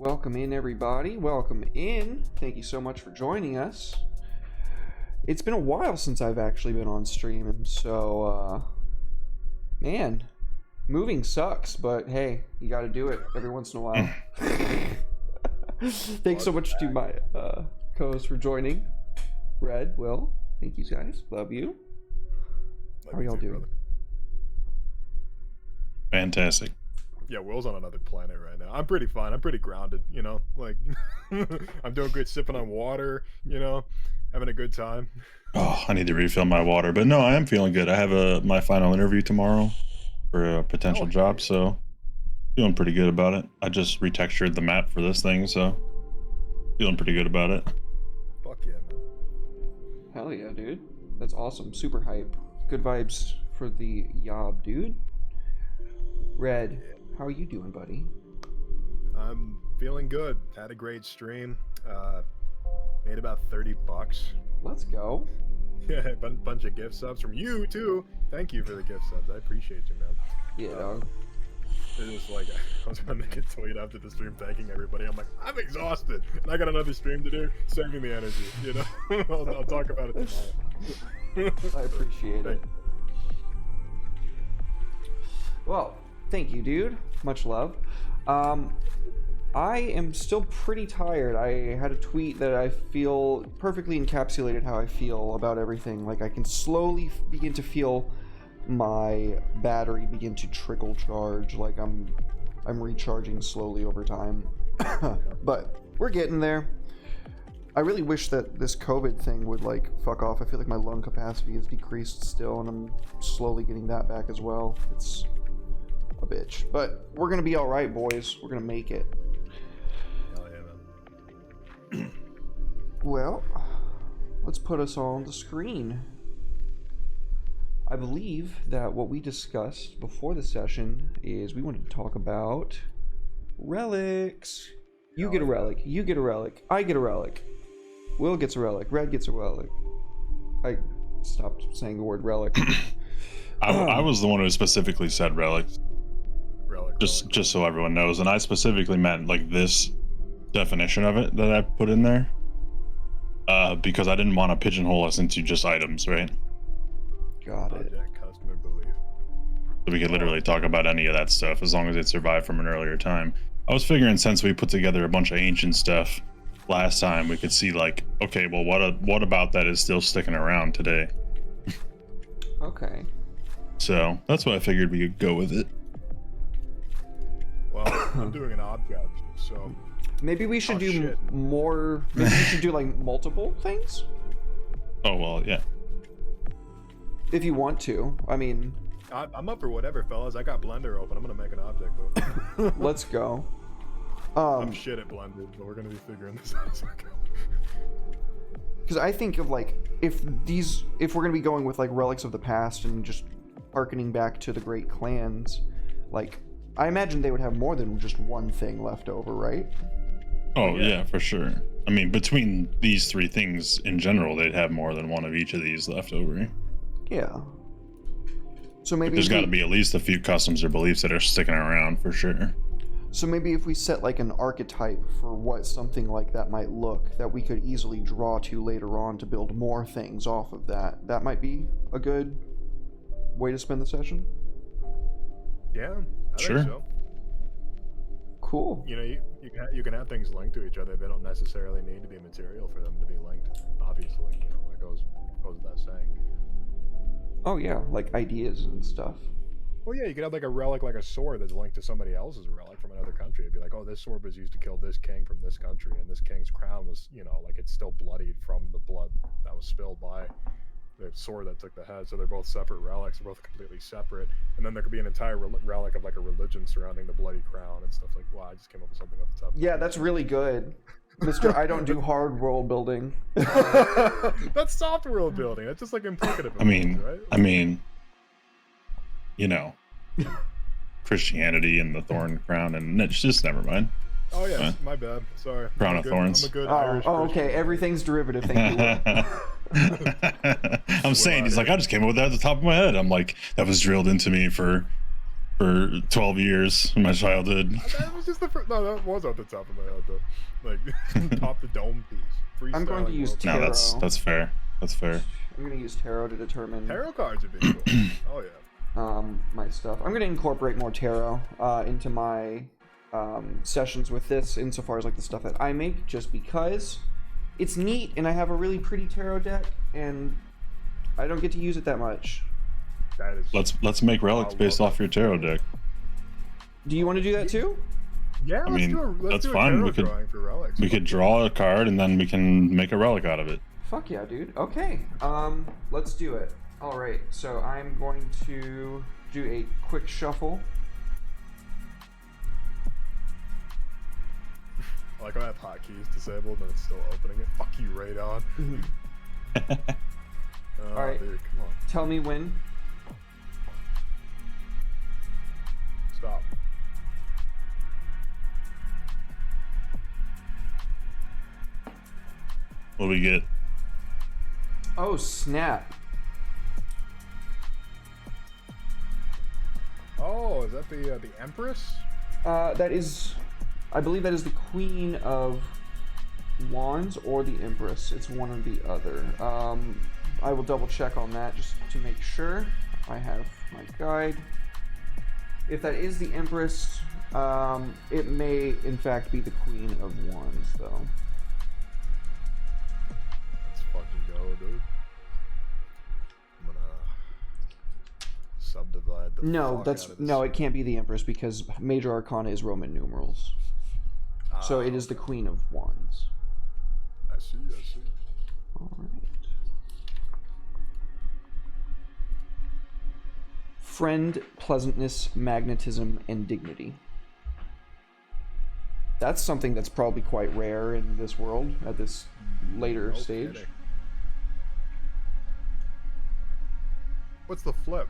Welcome in, everybody. Welcome in. Thank you so much for joining us. It's been a while since I've actually been on stream, and so, man, moving sucks, but hey, you gotta do it every once in a while. Thanks so much to my co-host for joining. Red, Will, thank you guys. Love you. How are y'all doing? Brother. Fantastic. Yeah, Will's on another planet right now. I'm pretty fine. I'm pretty grounded, you know? Like, I'm doing good sipping on water, you know? Having a good time. Oh, I need to refill my water. But no, I am feeling good. I have my final interview tomorrow for a potential job, so feeling pretty good about it. I just retextured the map for this thing, so feeling pretty good about it. Fuck yeah, man. Hell yeah, dude. That's awesome. Super hype. Good vibes for the yob, dude. Red, how are you doing, buddy? I'm feeling good. Had a great stream. Made about $30. Let's go. Yeah, a bunch of gift subs from you, too. Thank you for the gift subs. I appreciate you, man. Yeah, dog. It was like, I was going to make a tweet after the stream thanking everybody. I'm like, I'm exhausted. And I got another stream to do. Saving the energy, you know? I'll talk about it tomorrow. I appreciate it. Well, thank you, dude. Much love. I am still pretty tired. I had a tweet that I feel perfectly encapsulated how I feel about everything. Like, I can slowly begin to feel my battery begin to trickle charge. Like, I'm recharging slowly over time. But we're getting there. I really wish that this COVID thing would, like, fuck off. I feel like my lung capacity is decreased still, and I'm slowly getting that back as well. It's a bitch, but we're gonna be all right, boys. We're gonna make it. Hell yeah, man. Well, let's put us all on the screen. I believe that what we discussed before the session is we wanted to talk about relics. You get a relic. You get a relic. I get a relic. Will gets a relic. Red gets a relic. I stopped saying the word relic. I was the one who specifically said relics. Relic. Just so everyone knows, and I specifically meant like this definition of it that I put in there, because I didn't want to pigeonhole us into just items, right? Got it. Object, customer belief. So we could literally talk about any of that stuff as long as it survived from an earlier time. I was figuring since we put together a bunch of ancient stuff last time, we could see like, okay, well, what about that is still sticking around today? Okay. So that's what I figured we could go with it. Well, I'm doing an object, so... Maybe we should do shit. more. Maybe we should do like multiple things Oh, well, yeah. if you want to. I mean, I'm up for whatever, fellas. I got Blender open. I'm gonna make an object, though. let's go. I'm shit at Blender, but we're gonna be figuring this out as we go. Because I think of like if we're gonna be going with like relics of the past and just hearkening back to the great clans, like I imagine they would have more than just one thing left over, right? Oh, yeah, for sure. I mean, between these three things in general, they'd have more than one of each of these left over. Yeah. So maybe There's got to be at least a few customs or beliefs that are sticking around for sure. So maybe if we set like an archetype for what something like that might look, that we could easily draw to later on to build more things off of that, that might be a good way to spend the session. Yeah, I Sure. think so. Cool. You know, you can have things linked to each other. They don't necessarily need to be material for them to be linked. Obviously, you know, that goes without saying. Oh yeah, like ideas and stuff. Well, yeah, you could have like a relic, like a sword that's linked to somebody else's relic from another country. It'd be like, oh, this sword was used to kill this king from this country, and this king's crown was, you know, like it's still bloodied from the blood that was spilled by the sword that took the head. So they're both separate relics. They're both completely separate. And then there could be an entire relic of like a religion surrounding the bloody crown and stuff like. Wow, I just came up with something off the top. Yeah, that's really good, Mr. I don't do hard world building. That's soft world building. That's just like implicative. I mean, right? You know, Christianity and the thorn crown, and it's just never mind. Oh yeah, my bad. Sorry. Crown I'm of good, thorns. I'm a good Oh, Irish okay. Christian. Everything's derivative. Thank you. I'm saying, he's like, I just came up with that at the top of my head. I'm like, that was drilled into me for for 12 years in my childhood. That was just the first. No, that was off the top of my head though. Like top the dome piece. I'm going to use Freestyling tarot. No, that's fair. That's fair. I'm going to use tarot to determine tarot cards would be cool. Oh yeah. my stuff. I'm going to incorporate more tarot into my sessions with this, insofar as like the stuff that I make, just because it's neat and I have a really pretty tarot deck and I don't get to use it that much. That is. Let's make relics based off your tarot deck. Do you want to do that too? Yeah, I mean, let's that's do a fine. tarot drawing for relics. We could draw a card and then we can make a relic out of it. Fuck yeah, dude. Okay. Let's do it. All right. So I'm going to do a quick shuffle. I like how I have hotkeys disabled and it's still opening it. Fuck you, Radon. All right. Dude, come on. Tell me when. Stop. What do we get? Oh, snap. Oh, is that the Empress? That is, I believe that is the Queen of Wands or the Empress. It's one or the other. I will double check on that just to make sure. I have my guide. If that is the Empress, it may in fact be the Queen of Wands, though. Let's fucking go, dude. I'm gonna subdivide the. No, fuck out of this. no, it can't be the Empress because Major Arcana is Roman numerals. So it is the Queen of Wands. I see. All right. Friend, pleasantness, magnetism, and dignity. That's something that's probably quite rare in this world at this later stage. Kidding. What's the flip?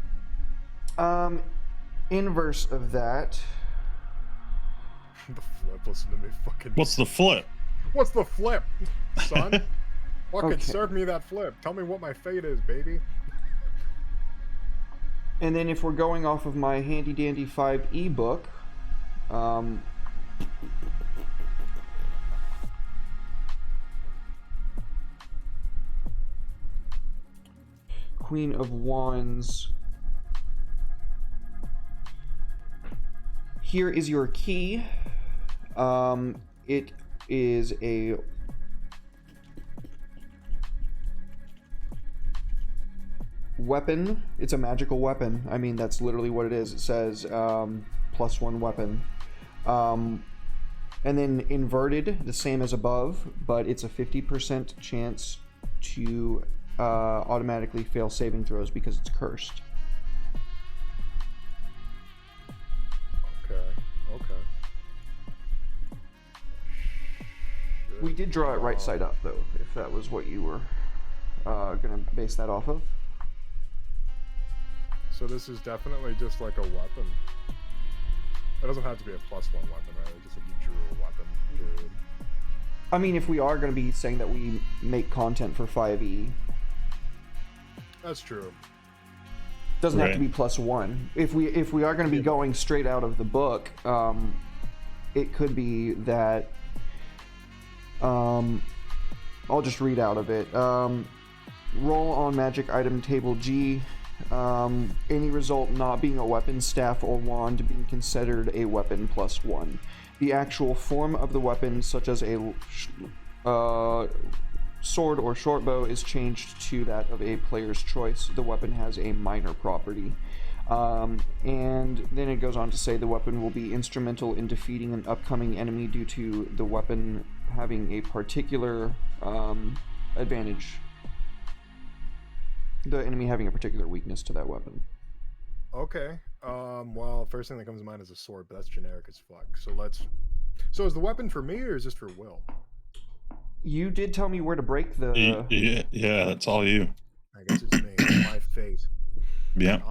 Inverse of that. The flip. Listen to me, fucking. What's the flip? What's the flip, son? Fucking Okay. serve me that flip. Tell me what my fate is, baby. And then if we're going off of my handy dandy 5 ebook, Queen of Wands. Here is your key. It is a weapon. It's a magical weapon. I mean, that's literally what it is. It says +1 weapon. And then inverted, the same as above, but it's a 50% chance to automatically fail saving throws because it's cursed. Okay. Shit. We did draw it right side up, though, if that was what you were gonna base that off of. So this is definitely just like a weapon. It doesn't have to be a +1 weapon, right? Just like you drew a weapon. Period. I mean, if we are gonna be saying that we make content for 5e, That's true. doesn't have to Right. be +1. If we are going to be going straight out of the book, it could be that I'll just read out of it. Roll on magic item table G. Any result not being a weapon, staff, or wand being considered a weapon +1. The actual form of the weapon, such as a sword or short bow, is changed to that of a player's choice. The weapon has a minor property. And then it goes on to say the weapon will be instrumental in defeating an upcoming enemy due to the weapon having a particular advantage. The enemy having a particular weakness to that weapon. Okay. Well, first thing that comes to mind is a sword, but that's generic as fuck. So is the weapon for me or is this for Will? You did tell me where to break the... Yeah, that's all you. I guess it's me. It's my fate. Yeah.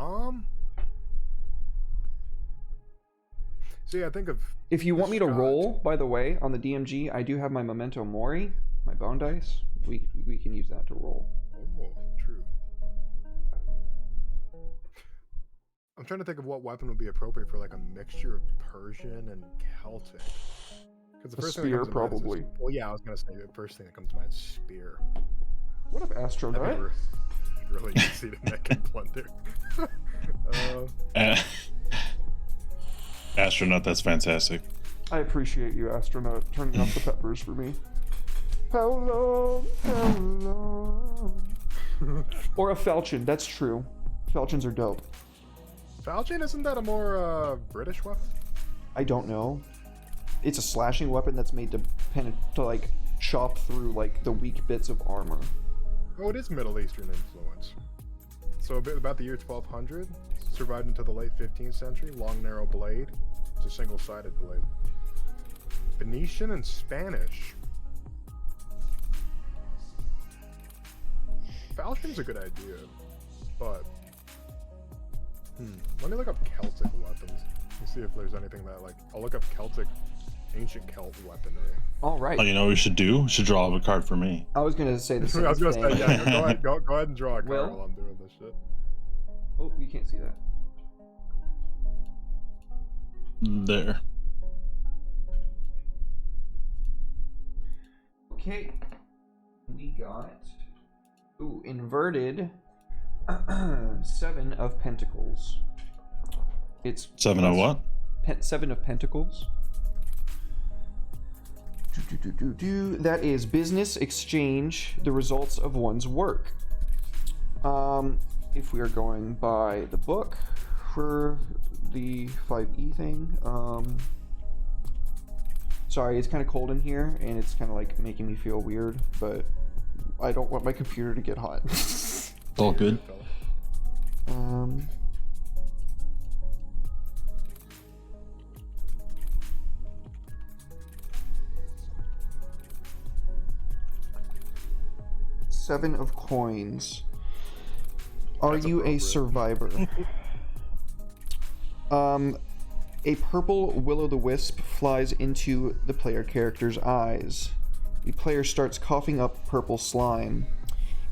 See, I think of... If you want me to Scotch. roll, by the way, on the DMG, I do have my Memento Mori, my bone dice. We can use that to roll. Oh, true. I'm trying to think of what weapon would be appropriate for like a mixture of Persian and Celtic. Because the A first thing spear, that comes to mind is probably. well, yeah, I was gonna say the first thing that comes to mind is spear. What up, That'd astronaut? be really easy to make and plunder. Astronaut, that's fantastic. I appreciate you, astronaut, turning off the peppers for me. How long? How long? Or a falchion. That's true. Falchions are dope. Falchion, isn't that a more British weapon? I don't know. It's a slashing weapon that's made to like chop through like the weak bits of armor. Oh, it is Middle Eastern influence. So about the year 1200, survived into the late 15th century. Long, narrow blade. It's a single-sided blade. Venetian and Spanish. Falchion's a good idea, but let me look up Celtic weapons and see if there's anything that like. I'll look up Celtic, ancient Celt weaponry. All right. Oh, you know what we should do? We should draw a card for me. I was gonna say the same I was gonna thing. say, yeah. Go ahead and draw a card Will? while I'm doing this shit. Oh, you can't see that. There. Okay. We got inverted 7 of Pentacles. It's 7 of what? 7 of Pentacles. That is business exchange, the results of one's work. If we are going by the book for the 5e thing, sorry, it's kind of cold in here and it's kind of like making me feel weird, but I don't want my computer to get hot. It's all good. 7 of coins. Are That's you a appropriate. survivor? A purple will-o'-the-wisp flies into the player character's eyes. The player starts coughing up purple slime.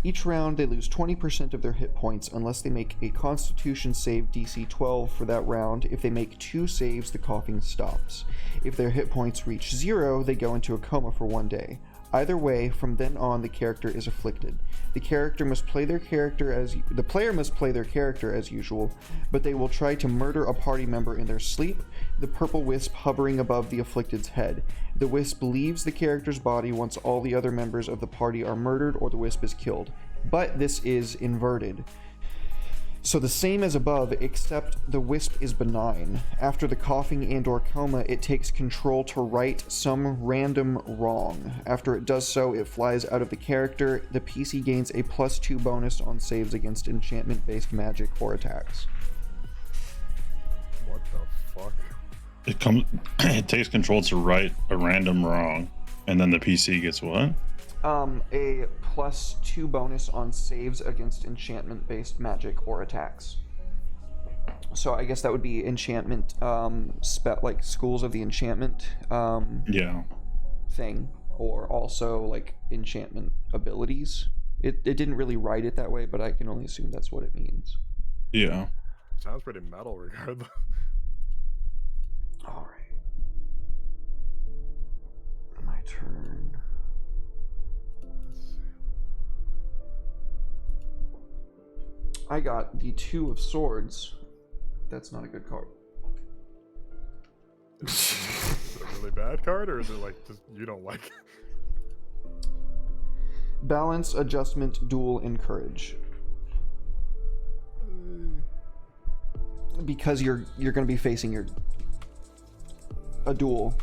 Each round, they lose 20% of their hit points unless they make a Constitution save DC 12 for that round. If they make 2 saves, the coughing stops. If their hit points reach 0, they go into a coma for 1 day. Either way, from then on, the character is afflicted. The player must play their character as usual, but they will try to murder a party member in their sleep, the purple wisp hovering above the afflicted's head. The wisp leaves the character's body once all the other members of the party are murdered or the wisp is killed. But this is inverted. So the same as above, except the wisp is benign. After the coughing and/or coma, it takes control to right some random wrong. After it does so, it flies out of the character. The PC gains a +2 bonus on saves against enchantment-based magic or attacks. What the fuck? It takes control to right a random wrong, and then the PC gets what? A +2 bonus on saves against enchantment-based magic or attacks. So I guess that would be enchantment, like schools of the enchantment Yeah. thing, or also like enchantment abilities. It didn't really write it that way, but I can only assume that's what it means. Yeah. Sounds pretty metal, regardless. All right, my turn. I got the 2 of swords. That's not a good card. Is it a really bad card, or is it like just you don't like it? Balance, adjustment, duel, and courage. Because you're going to be facing a duel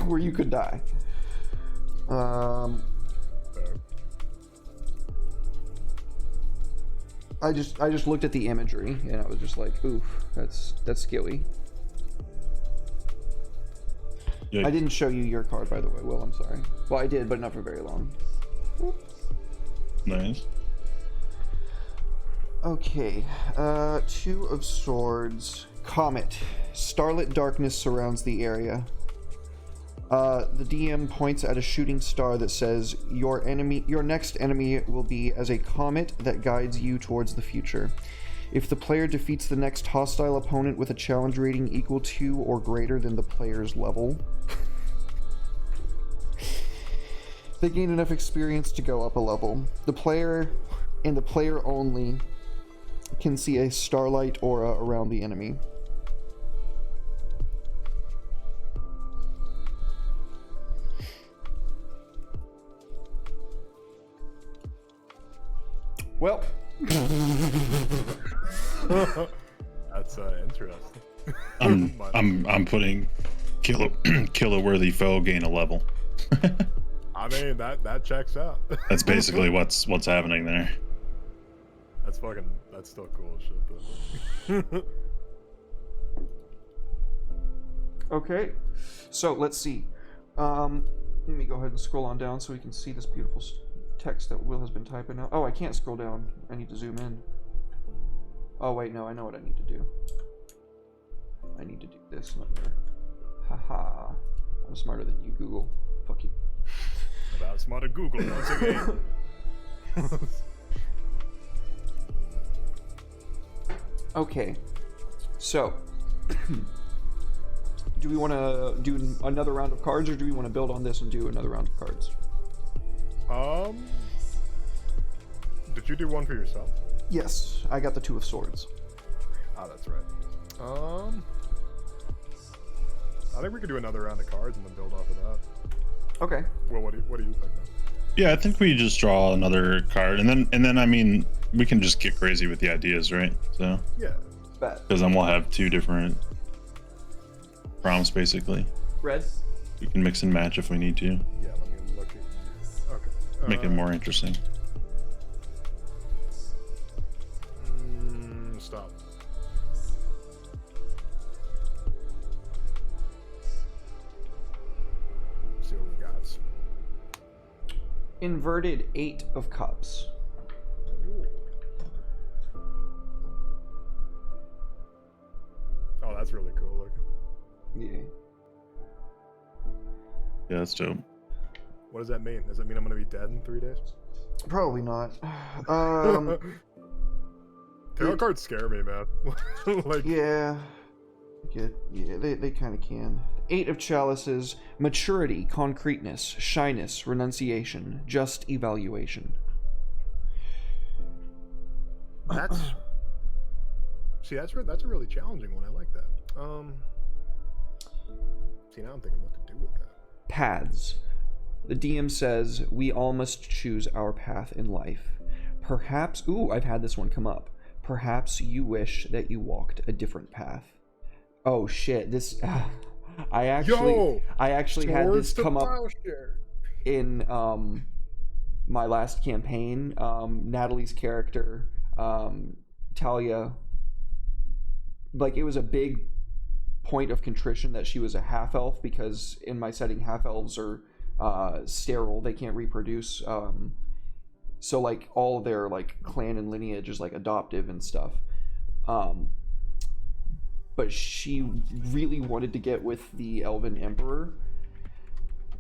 where you could die. I just looked at the imagery and I was just like, oof, that's skilly. Yeah. I didn't show you your card, by the way, Will. I'm sorry. Well, I did, but not for very long. Nice. Okay, 2 of swords. Comet. Starlit darkness surrounds the area. The DM points at a shooting star that says, your next enemy will be as a comet that guides you towards the future. If the player defeats the next hostile opponent with a challenge rating equal to or greater than the player's level, they gain enough experience to go up a level. The player and the player only can see a starlight aura around the enemy. Well, That's interesting. I'm putting kill a worthy foe, gain a level. I mean, that checks out. That's basically what's happening there. That's still cool as shit though. okay, so let's see. Let me go ahead and scroll on down so we can see this beautiful text that Will has been typing out. Oh, I can't scroll down. I need to zoom in. Oh wait, no, I know what I need to do. I need to do this number. Haha. I'm smarter than you, Google. Fuck you. About smarter Google once again. Okay, so do we want to do another round of cards, or do we want to build on this and do another round of cards? Did you do one for yourself? Yes, I got the Two of Swords. Oh, that's right. I think we could do another round of cards and then build off of that. Okay. Well, what do you think, man? Yeah, I think we just draw another card, and then I mean we can just get crazy with the ideas, right? So Yeah. Bet. because then we'll have two different prompts basically. Red. We can mix and match if we need to, Yeah, let me look at. Okay. make it more interesting. Stop. See what we got. Inverted Eight of Cups. Ooh. Oh, that's really cool looking. Yeah. Yeah, that's dope. What does that mean? Does that mean I'm gonna be dead in 3 days? Probably not. Tarot cards scare me, man. Like, Yeah. Yeah, they kind of can. Eight of Chalices, maturity, concreteness, shyness, renunciation, just evaluation. that's that's a really challenging one. I like that. See, now I'm thinking what to do with that. Paths. The DM says, we all must choose our path in life. Perhaps, I've had this one come up. Perhaps you wish that you walked a different path. Oh shit, this, I actually had this come up in, my last campaign. Natalie's character, Talia, like, it was a big point of contrition that she was a half-elf, because in my setting, half-elves are sterile, they can't reproduce, so like all of their like clan and lineage is like adoptive and stuff, but she really wanted to get with the Elven Emperor,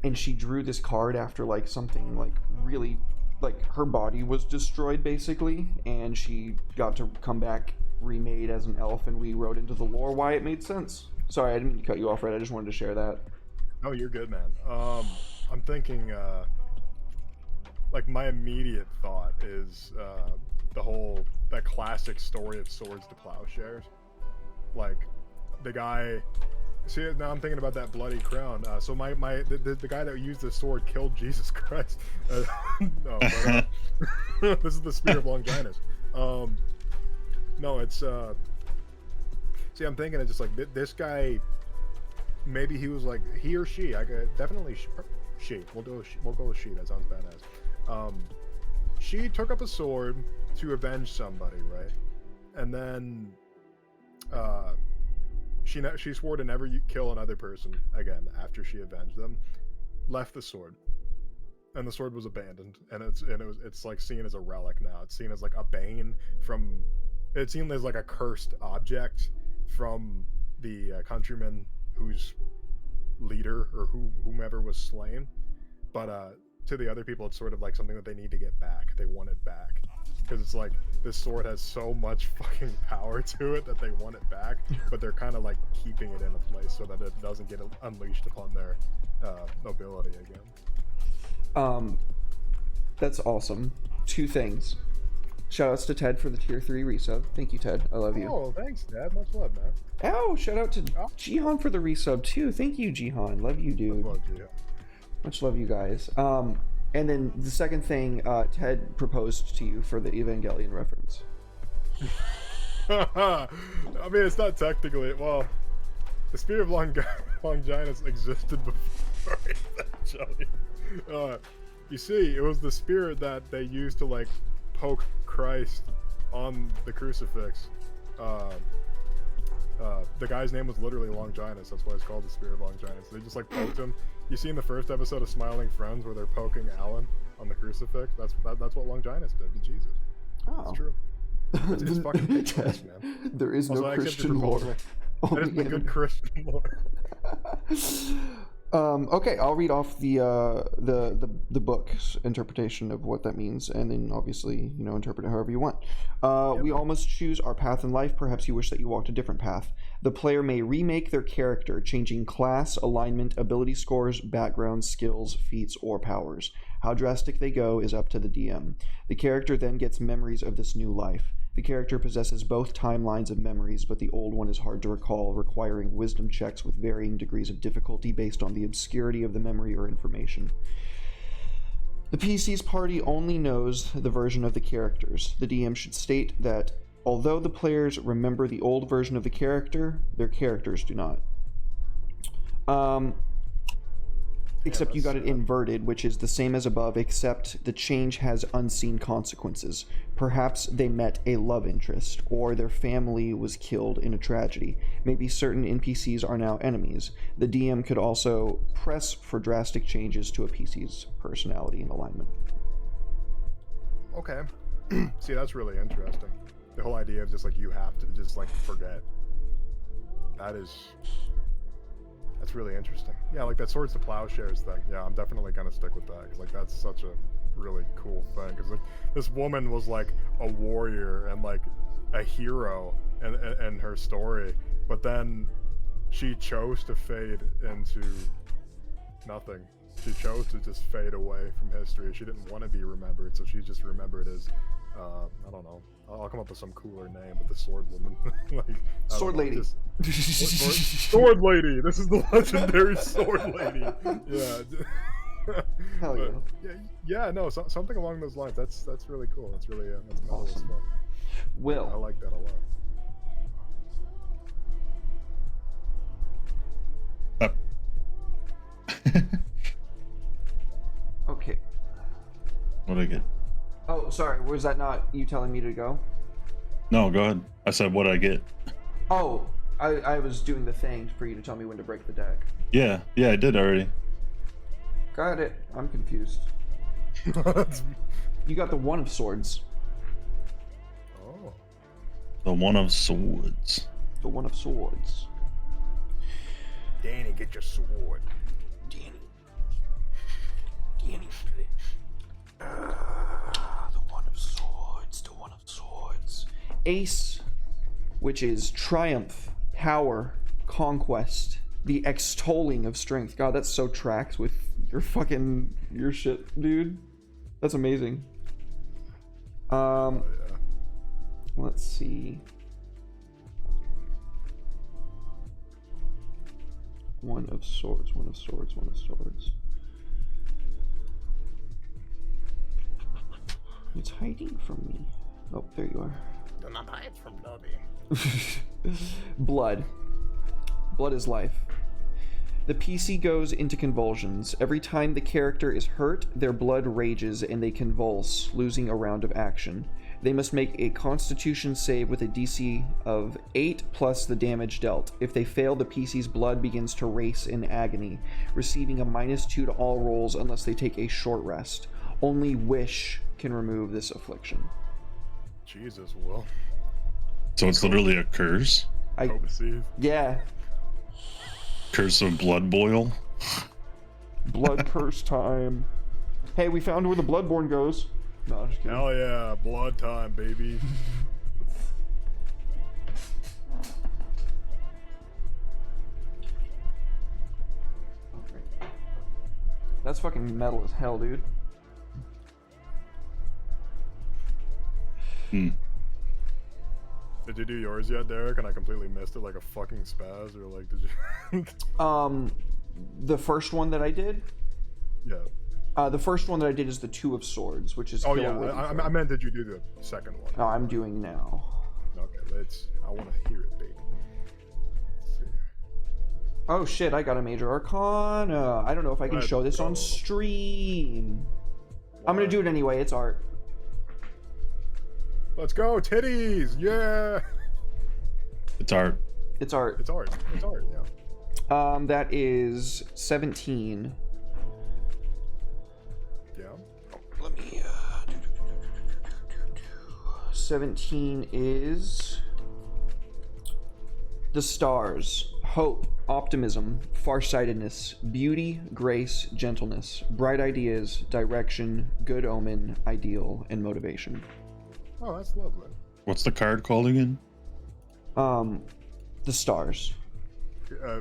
and she drew this card after like something like really, like her body was destroyed basically, and she got to come back remade as an elf, and we wrote into the lore why it made sense. Sorry, I didn't mean to cut you off, Red. I just wanted to share that. Oh, you're good, man. I'm thinking, like, my immediate thought is that classic story of swords to plowshares. Like, the guy. See, now I'm thinking about that bloody crown. So the guy that used the sword killed Jesus Christ. No, but, this is the spear of Longinus. No, it's see, I'm thinking it's just like this guy. Maybe he was like, he or she. I could definitely she. We'll go with she. That sounds badass. She took up a sword to avenge somebody, right? And then she swore to never kill another person again after she avenged them. Left the sword, and the sword was abandoned, and it's like seen as a relic now. It's seen as like a bane from. It's seen as like a cursed object from the countryman whose leader or whomever was slain. But to the other people, it's sort of like something that they need to get back. They want it back. because it's like this sword has so much fucking power to it that they want it back, but they're kind of like keeping it in a place so that it doesn't get unleashed upon their nobility again. That's awesome. Two things. Shoutouts to Ted for the tier 3 resub. Thank you, Ted. I love you. Oh, thanks, Dad. Much love, man. Oh, shout out to Jihan for the resub too. Thank you, Jihan. Love you, dude. Much love, Gia. Much love, you guys. And then the second thing, Ted proposed to you for the Evangelion reference. I mean, it's not technically. Well, the Spear of Longinus existed before Evangelion. You see, it was the spear that they used to like poke Christ on the crucifix. The guy's name was literally Longinus. That's why it's called the Spear of Longinus. They just like poked him. You see in the first episode of Smiling Friends where they're poking Alan on the crucifix. That's what Longinus did to Jesus. Oh. It's true. It's fucking ridiculous, man. There is Also, no I accept your Christian lore. proposal. That is the good Christian lore. Okay, I'll read off the book's interpretation of what that means, and then obviously, interpret it however you want. We all must choose our path in life. Perhaps you wish that you walked a different path. The player may remake their character, changing class, alignment, ability scores, backgrounds, skills, feats, or powers. How drastic they go is up to the DM. The character then gets memories of this new life. The character possesses both timelines of memories, but the old one is hard to recall, requiring wisdom checks with varying degrees of difficulty based on the obscurity of the memory or information. The PC's party only knows the version of the characters. The DM should state that although the players remember the old version of the character, their characters do not. Except you got it inverted, which is the same as above, except the change has unseen consequences. Perhaps they met a love interest, or their family was killed in a tragedy. Maybe certain NPCs are now enemies. The DM could also press for drastic changes to a PC's personality and alignment. Okay. See, that's really interesting. The whole idea of just like you have to just like forget. That's really interesting. Yeah, like that Swords to Plowshares thing. Yeah, I'm definitely gonna stick with that because like that's such a really cool thing. Because like this woman was like a warrior and like a hero in her story, but then she chose to fade into nothing. She chose to just fade away from history. She didn't want to be remembered, so she's just remembered as I don't know. I'll come up with some cooler name, but the sword woman. Like, Sword lady. Sword lady. This is the legendary sword lady. Yeah. Hell yeah. Yeah. No, something along those lines. That's really cool. That's really that's metal as fuck. Will. I like that a lot. Okay. What'd I get? Oh, sorry. Was that not you telling me to go? No, go ahead. I said, what'd I get? Oh, I was doing the thing for you to tell me when to break the deck. Yeah, I did already. Got it. I'm confused. You got the One of Swords. Oh. The One of Swords. The One of Swords. Danny, get your sword. Danny. The One of Swords. The One of Swords. Ace, which is triumph, power, conquest, the extolling of strength. God, that's so tracked with your shit, dude. That's amazing. Yeah. Let's see. One of Swords, One of Swords, One of Swords. It's hiding from me. Oh, there you are. Do not hide from Nubby. Blood. Blood is life. The PC goes into convulsions. Every time the character is hurt, their blood rages and they convulse, losing a round of action. They must make a Constitution save with a DC of 8 plus the damage dealt. If they fail, the PC's blood begins to race in agony, receiving a -2 to all rolls unless they take a short rest. Only Wish can remove this affliction. Jesus, Will. So it's literally a curse? Yeah. Curse of Blood Boil? Blood curse time. Hey, we found where the Bloodborne goes. No, just kidding. Hell yeah, blood time, baby. That's fucking metal as hell, dude. Hmm. Did you do yours yet, Derek? And I completely missed it like a fucking spaz, or like, did you? The first one that I did. Yeah. The first one that I did is the Two of Swords, which is. Oh kill yeah, a I meant, did you do the second one? Oh, I'm doing now. Okay, I want to hear it, baby. Let's see. Oh shit, I got a major arcana. I don't know if I can Let's show this go. on stream. I'm gonna do it anyway, it's art. Let's go, titties! Yeah! It's art. It's art. It's art. It's art, yeah. That is 17. Yeah. Let me 17 is the stars, hope, optimism, farsightedness, beauty, grace, gentleness, bright ideas, direction, good omen, ideal, and motivation. Oh, that's lovely. What's the card called again? The stars.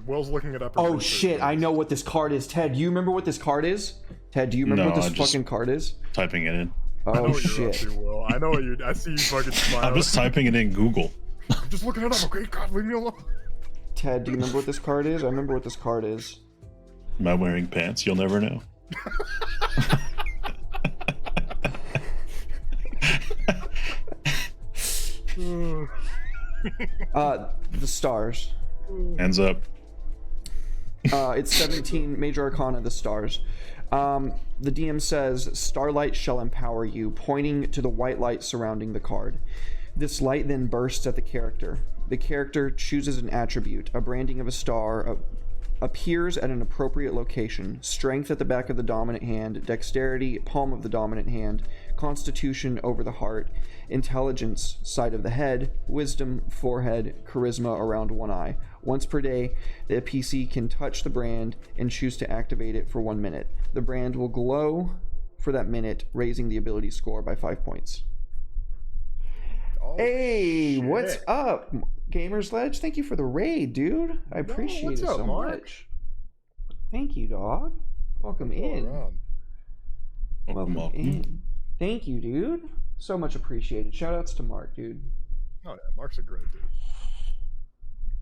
Will's looking it up. Oh shit, I know what this card is. Ted, do you remember what this card is? Ted, do you remember No, what this I just- fucking card is? Typing it in. I know Oh what you're up shit. to, Will. I know what you. I see you fucking I'm smiling. just typing it in Google. I'm just looking it up. Okay, God, leave me alone. Ted, do you remember what this card is? I remember what this card is. Am I wearing pants? You'll never know. The stars. Hands up. It's 17 major arcana, the stars. The DM says, starlight shall empower you, pointing to the white light surrounding the card. This light then bursts at the character. The character chooses an attribute. A branding of a star appears at an appropriate location. Strength at the back of the dominant hand, dexterity, palm of the dominant hand, constitution over the heart, intelligence, side of the head, wisdom, forehead, charisma around one eye. Once per day, the PC can touch the brand and choose to activate it for 1 minute. The brand will glow for that minute, raising the ability score by 5 points. Oh, Hey, shit. what's up, Gamers Ledge? Thank you for the raid, dude. I appreciate what's it up, so Mark? much. Thank you, dog. Welcome Go in. around. Welcome. in. Thank you, dude. So much appreciated. Shout outs to Mark, dude. Oh yeah, Mark's a great dude.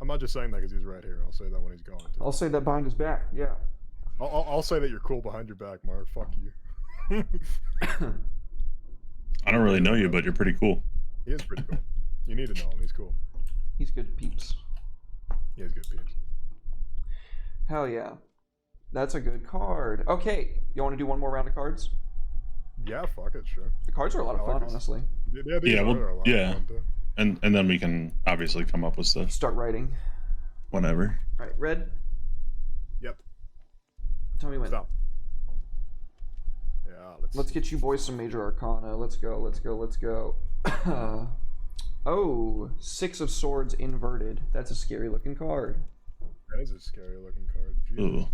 I'm not just saying that because he's right here. I'll say that when he's going to. I'll say that behind his back. Yeah. I'll say that you're cool behind your back, Mark. Fuck you. I don't really know you, but you're pretty cool. He is pretty cool. You need to know him. He's cool. He's good peeps. He has good peeps. Hell yeah. That's a good card. Okay, you want to do one more round of cards? Yeah, fuck it, sure. The cards are a lot of I like fun, this. honestly. Yeah, these Yeah, are well, a lot of yeah. fun, too. And then we can obviously come up with stuff Start writing. whenever. All right, Red, Yep. tell me when. Stop. Yeah, Let's get you boys some major arcana. Let's go, let's go, let's go. Oh, 6 of Swords inverted. That's a scary looking card. That is a scary looking card. Jesus. Ooh.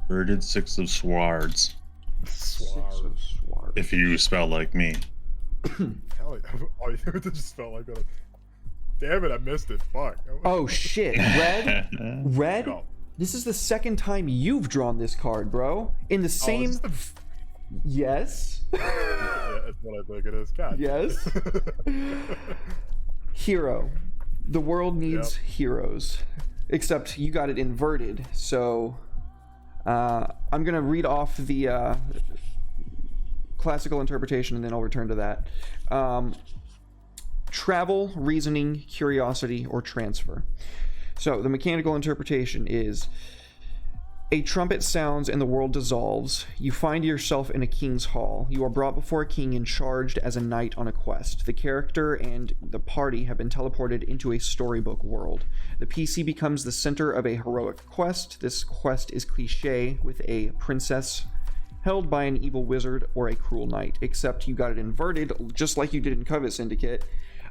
Birded 6 of Swords. 6 Swar. of Swords. If you spell like me. Hell yeah. Oh, you just felt like that. Damn it, I missed it. Fuck. Oh shit, Red? Red? No. This is the second time you've drawn this card, bro. In the same... Oh, Yes. yeah, that's what I think it is. God. Yes. Hero. The world needs heroes. Except you got it inverted, so... I'm gonna read off the classical interpretation and then I'll return to that. Travel, reasoning, curiosity, or transfer. So the mechanical interpretation is: a trumpet sounds and the world dissolves. You find yourself in a king's hall. You are brought before a king and charged as a knight on a quest. The character and the party have been teleported into a storybook world. The PC becomes the center of a heroic quest. This quest is cliche, with a princess held by an evil wizard or a cruel knight, except you got it inverted, just like you did in Covet Syndicate.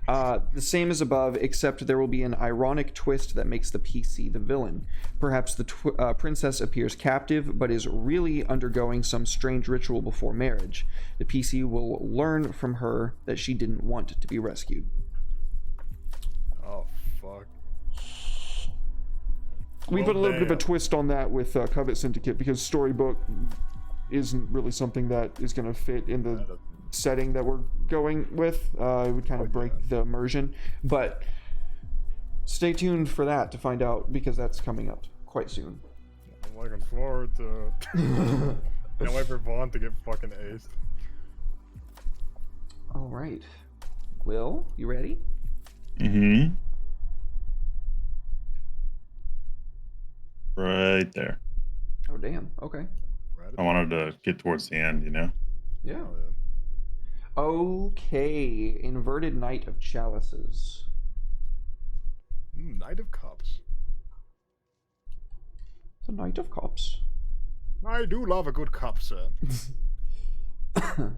The same as above, except there will be an ironic twist that makes the PC the villain. Perhaps the princess appears captive, but is really undergoing some strange ritual before marriage. The PC will learn from her that she didn't want to be rescued. Oh, fuck. We put a little bit of a damn. twist on that with Covet Syndicate, because Storybook isn't really something that is going to fit in the setting that we're going with. It would kind of break the immersion, but stay tuned for that to find out, because that's coming up quite soon. I'm looking forward to it. Can't wait for Vaughn to get fucking aced. All right, Will, you ready? Mm-hmm. Right there. Oh damn. Okay. Right. I wanted to get towards the end, you know? Yeah. Oh, yeah. Okay. Inverted Knight of Chalices. Knight of Cups. The Knight of Cups. I do love a good cup, sir. The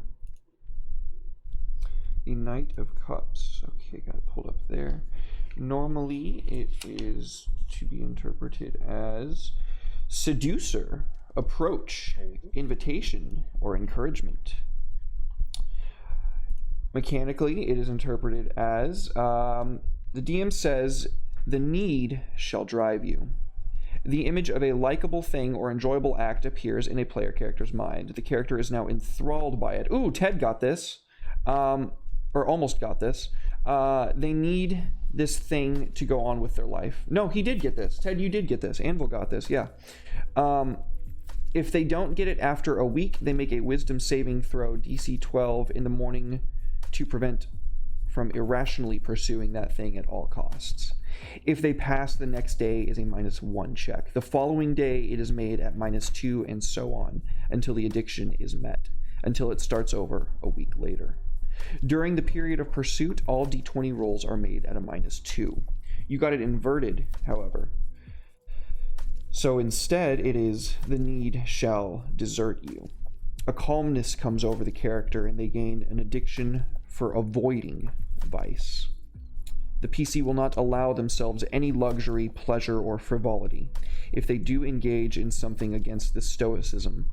Knight of Cups. Okay, got it pulled up there. Normally, it is to be interpreted as seducer, approach, invitation, or encouragement. Mechanically, it is interpreted as the DM says, "The need shall drive you." The image of a likable thing or enjoyable act appears in a player character's mind. The character is now enthralled by it. Ooh, Ted got this. Or almost got this. They need this thing to go on with their life. No, he did get this. Ted, you did get this. Anvil got this, yeah. If they don't get it after a week, they make a wisdom saving throw, DC 12, in the morning to prevent from irrationally pursuing that thing at all costs. If they pass, the next day is a -1 check. The following day, it is made at -2, and so on, until the addiction is met, until it starts over a week later. During the period of pursuit, all d20 rolls are made at a -2. You got it inverted, however. So instead, it is the need shall desert you. A calmness comes over the character, and they gain an addiction for avoiding vice. The PC will not allow themselves any luxury, pleasure, or frivolity. If they do engage in something against the stoicism,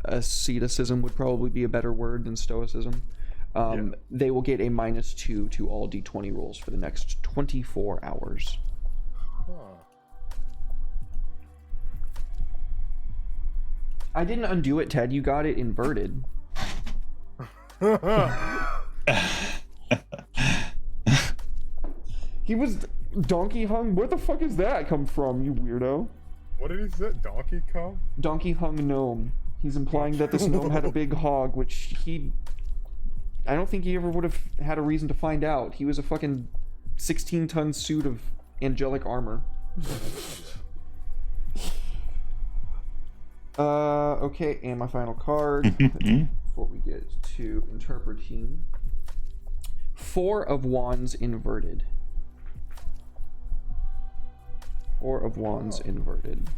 asceticism would probably be a better word than stoicism, they will get a -2 to all d20 rolls for the next 24 hours. Huh. I didn't undo it, Ted. You got it inverted. He was Donkey Hung. Where the fuck is that come from, you weirdo? What did he say? Donkey Kong? Donkey Hung gnome. He's implying that this gnome had a big hog, which I don't think he ever would have had a reason to find out. He was a fucking 16-ton suit of angelic armor. Okay, and my final card before we get to interpreting. 4 of Wands inverted. 4 of Wands inverted.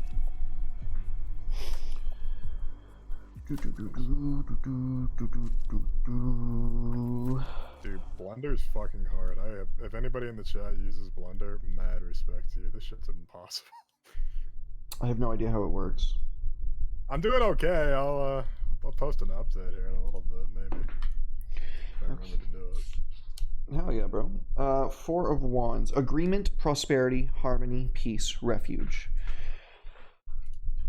Dude, Blender's fucking hard. If anybody in the chat uses Blender, mad respect to you. This shit's impossible. I have no idea how it works. I'm doing okay. I'll post an update here in a little bit, maybe. If I remember to do it. Hell yeah, bro. 4 of Wands. Agreement, prosperity, harmony, peace, refuge.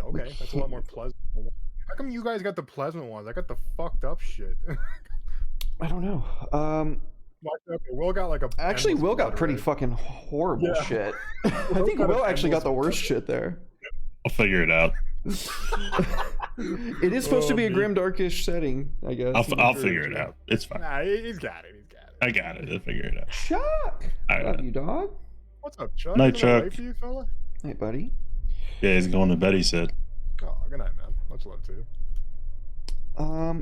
Okay, that's a lot more pleasant. How come you guys got the pleasant ones? I got the fucked up shit. I don't know. Will got like a... Actually, Will got blood, pretty right? fucking horrible Yeah. shit. I think Will actually got the worst shit there. I'll figure it out. It is supposed to be a grimdarkish setting, I guess. I'll figure it out. It's fine. Nah, he's got it. I got it. I'll figure it out. Chuck! I Love got you, dog. What's up, Chuck? Night, Is it late Chuck. for you, fella? Hey, buddy. Yeah, he's going to bed, he said. Oh, good night, man. Much love to you.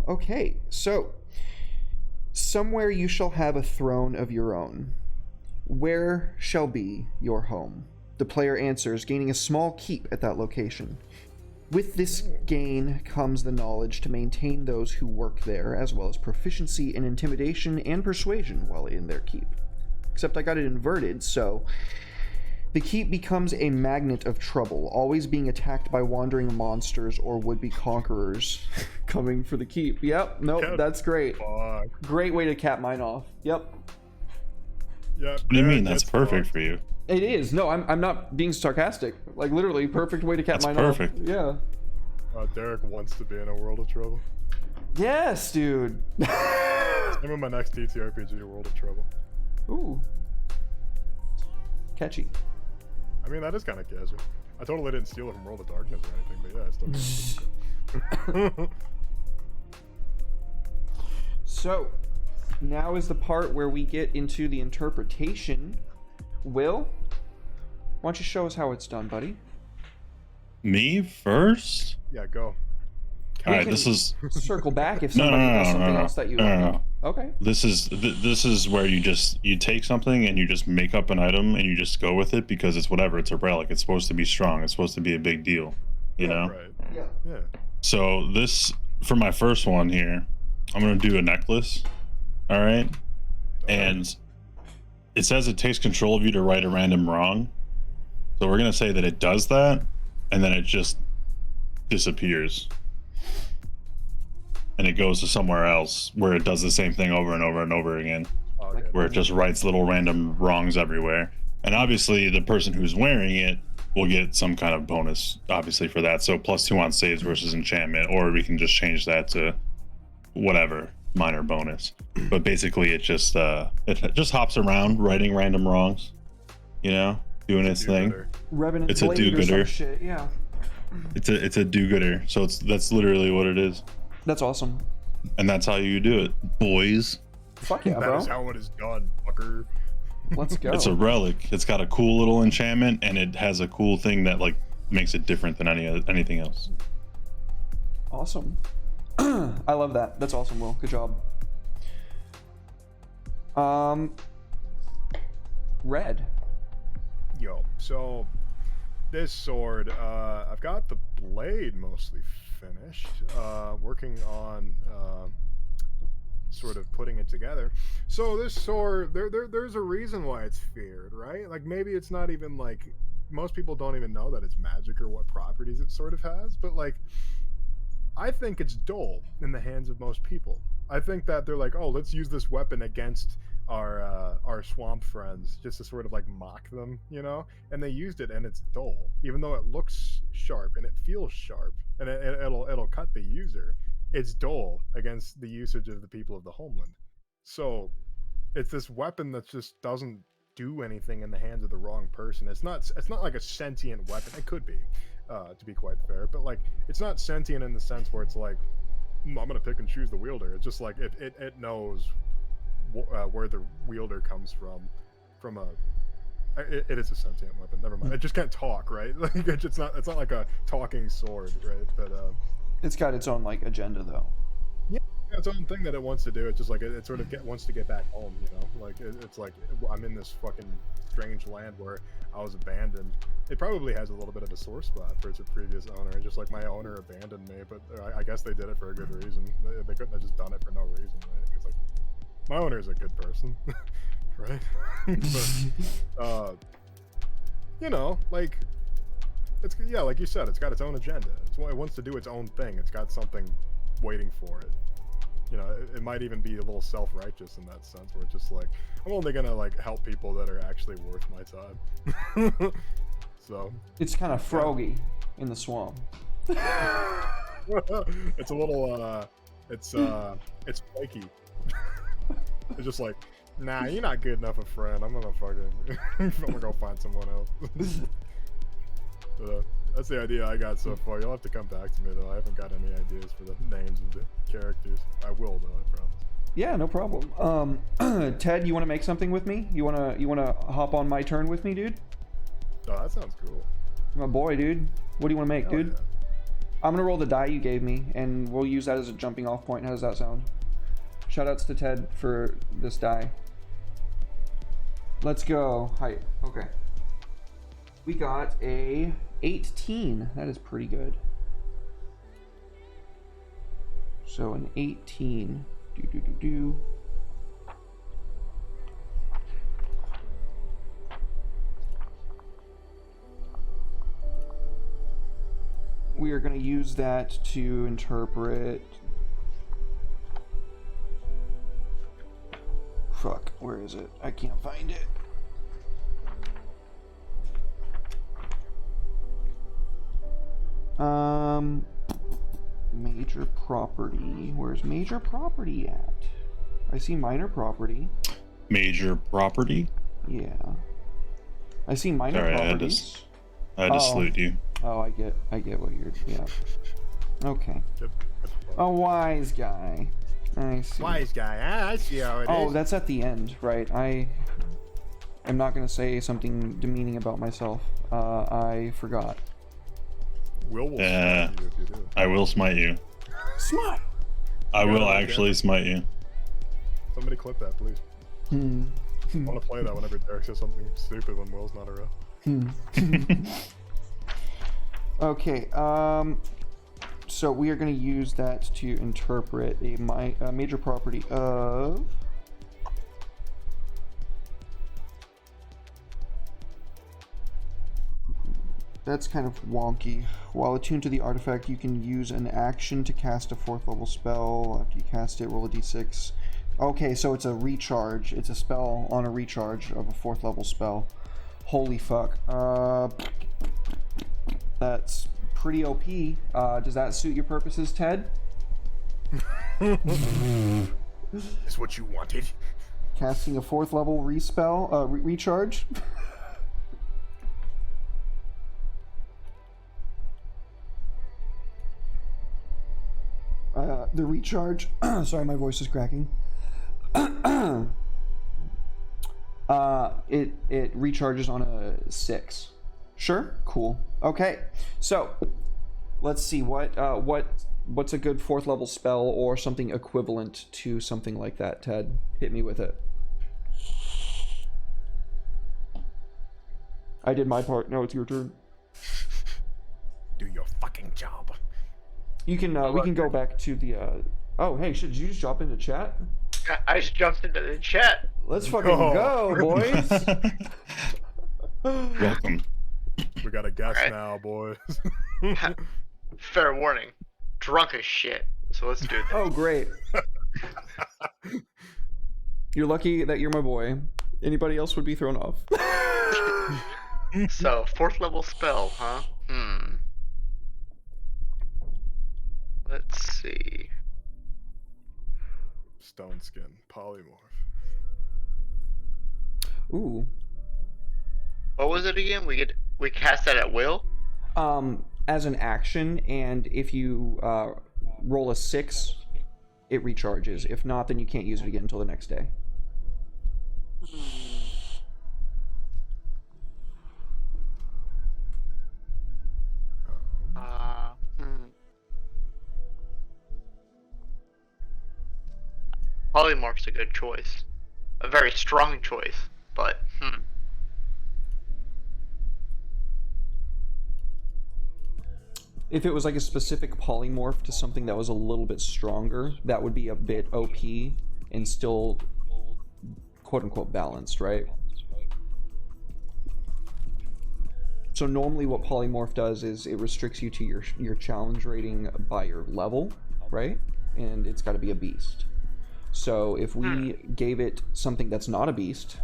Okay, so somewhere you shall have a throne of your own. Where shall be your home? The player answers, gaining a small keep at that location. With this gain comes the knowledge to maintain those who work there, as well as proficiency in intimidation and persuasion while in their keep. Except I got it inverted, so the keep becomes a magnet of trouble, always being attacked by wandering monsters or would-be conquerors coming for the keep. Yep, nope, that's great. Fuck. Great way to cap mine off. Yep. Yeah. What do you mean? That's perfect for you. It is. No, I'm not being sarcastic. Like, literally, perfect way to cap That's mine perfect. off. Yeah. Derek wants to be in a world of trouble. Yes, dude. Name of my next TTRPG, World of Trouble. Ooh. Catchy. I mean, that is kind of casual. I totally didn't steal it from World of Darkness or anything, but yeah, it's still. So, now is the part where we get into the interpretation. Will, why don't you show us how it's done, buddy? Me first? Yeah, go. All right, can this is circle back if no, somebody no, has no, something no, else that you no. Okay. This is where you take something and you just make up an item and you just go with it because it's whatever. It's a relic. It's supposed to be strong. It's supposed to be a big deal. You know. Right. Yeah. Yeah. So this for my first one here, I'm gonna do a necklace. All right, and it says it takes control of you to right a random wrong. So we're gonna say that it does that, and then it just disappears. And it goes to somewhere else where it does the same thing over and over and over again, Okay. where it just writes little random wrongs everywhere. And obviously the person who's wearing it will get some kind of bonus, obviously, for that. So +2 on saves versus enchantment, or we can just change that to whatever minor bonus. But basically it just hops around writing random wrongs, you know, doing its thing. Revenant It's a Blade or some do-gooder. shit. Yeah. It's a do-gooder. So that's literally what it is. That's awesome. And that's how you do it, boys. Fuck yeah, That bro. is how it is done, fucker. Let's go. It's a relic. It's got a cool little enchantment, and it has a cool thing that like makes it different than anything else. Awesome. I love that. That's awesome, Will. Good job. Red. Yo, so this sword, I've got the blade mostly finished, working on sort of putting it together. So this sword, there's a reason why it's feared, right? Like maybe it's not even like, most people don't even know that it's magic or what properties it sort of has, but like I think it's dull in the hands of most people. I think that they're like, oh, let's use this weapon against our swamp friends just to sort of like mock them, you know, and they used it and it's dull, even though it looks sharp and it feels sharp and it'll cut the user. It's dull against the usage of the people of the homeland. So it's this weapon that just doesn't do anything in the hands of the wrong person. It's not like a sentient weapon. It could be, to be quite fair, but like it's not sentient in the sense where it's like, I'm gonna pick and choose the wielder. It's just like it knows where the wielder comes from a. It is a sentient weapon. Never mind. It just can't talk, right? Like it's not like a talking sword, right? But It's got its own like agenda though. yeah, its own thing that it wants to do. It's just like it sort of wants to get back home, you know. Like it's like I'm in this fucking strange land where I was abandoned. It probably has a little bit of a sore spot for its previous owner. Just like my owner abandoned me, but I guess they did it for a good reason. They couldn't have just done it for no reason, right? Because like my owner is a good person, right? But you know, like it's like you said, it's got its own agenda. It wants to do its own thing. It's got something waiting for it. You know, it might even be a little self-righteous in that sense, where it's just like, I'm only gonna like help people that are actually worth my time. So It's kind of froggy in the swamp. it's a little it's flaky. It's just like, nah, you're not good enough a friend. I'm gonna go find someone else. But, that's the idea I got so far. You'll have to come back to me though. I haven't got any ideas for the names of the characters. I will though, I promise. Yeah, no problem. Ted, you want to make something with me? You wanna hop on my turn with me, dude? Oh, that sounds cool. My boy, dude. What do you want to make, Hell dude? yeah. I'm gonna roll the die you gave me, and we'll use that as a jumping off point. How does that sound? Shoutouts to Ted for this die. Let's go. Height. Okay. We got a 18. That is pretty good. So an 18. Do. We are going to use that to interpret. Fuck, where is it? I can't find it. Major property. Where's major property at? I see minor property. Major property? Yeah. I see minor Sorry, properties. I had to salute you. Oh, I get what you're. Yeah. Okay. A wise guy. I see. Wise guy. I see how it is. Oh, that's at the end, right? I am not gonna say something demeaning about myself. I forgot. Will smite you if you do. I will smite you. Smite. I will actually smite you. Somebody clip that, please. I want to play that whenever Derek says something stupid when Will's not around. Okay. So we are going to use that to interpret a major property of. That's kind of wonky. While attuned to the artifact, you can use an action to cast a 4th level spell. After you cast it, roll a d6. Okay, so it's a recharge. It's a spell on a recharge of a 4th level spell. Holy fuck. That's pretty OP. Does that suit your purposes, Ted? Is what you wanted. Casting a 4th level recharge? The recharge, sorry, my voice is cracking. It recharges on a 6. Sure, cool. Okay, so let's see what's a good 4th level spell or something equivalent to something like that. Ted, hit me with it. I did my part. Now it's your turn. Do your fucking job. You can we can go back to the oh hey, did you just drop into chat? I just jumped into the chat. Let's fucking go, boys. Welcome. We got a guest Alright. now, boys. Fair warning. Drunk as shit. So let's do this. Oh great. You're lucky that you're my boy. Anybody else would be thrown off. So, 4th level spell, huh? Let's see. Stone skin, polymorph. Ooh. What was it again? We cast that at will? As an action, and if you roll a 6, it recharges. If not, then you can't use it again until the next day. Polymorph's a good choice. A very strong choice, but If it was like a specific polymorph to something that was a little bit stronger, that would be a bit OP and still quote-unquote balanced, right? So normally what polymorph does is it restricts you to your challenge rating by your level, right? And it's got to be a beast. So if we gave it something that's not a beast,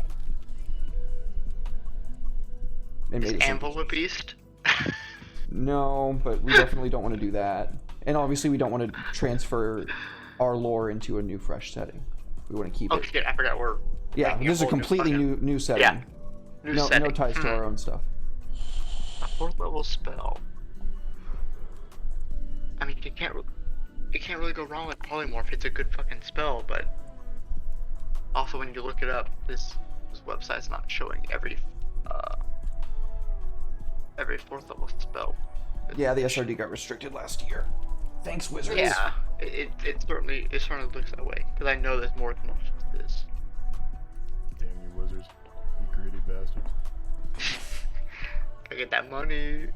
and is made it Anvil a beast? no, but we definitely don't want to do that. And obviously we don't want to transfer our lore into a new fresh setting. We want to keep Oh it. shit, I forgot we're Yeah, making this is a whole completely fucking- new setting. Yeah. New No setting. ties to our own stuff. A 4th level spell. I mean, you can't really go wrong with polymorph. It's a good fucking spell, but also when you look it up, this website's not showing every 4th level spell. Yeah, the SRD got restricted last year. Thanks, Wizards. Yeah, it certainly looks that way because I know there's more than just this. Damn you wizards. You greedy bastards. Gotta get that money.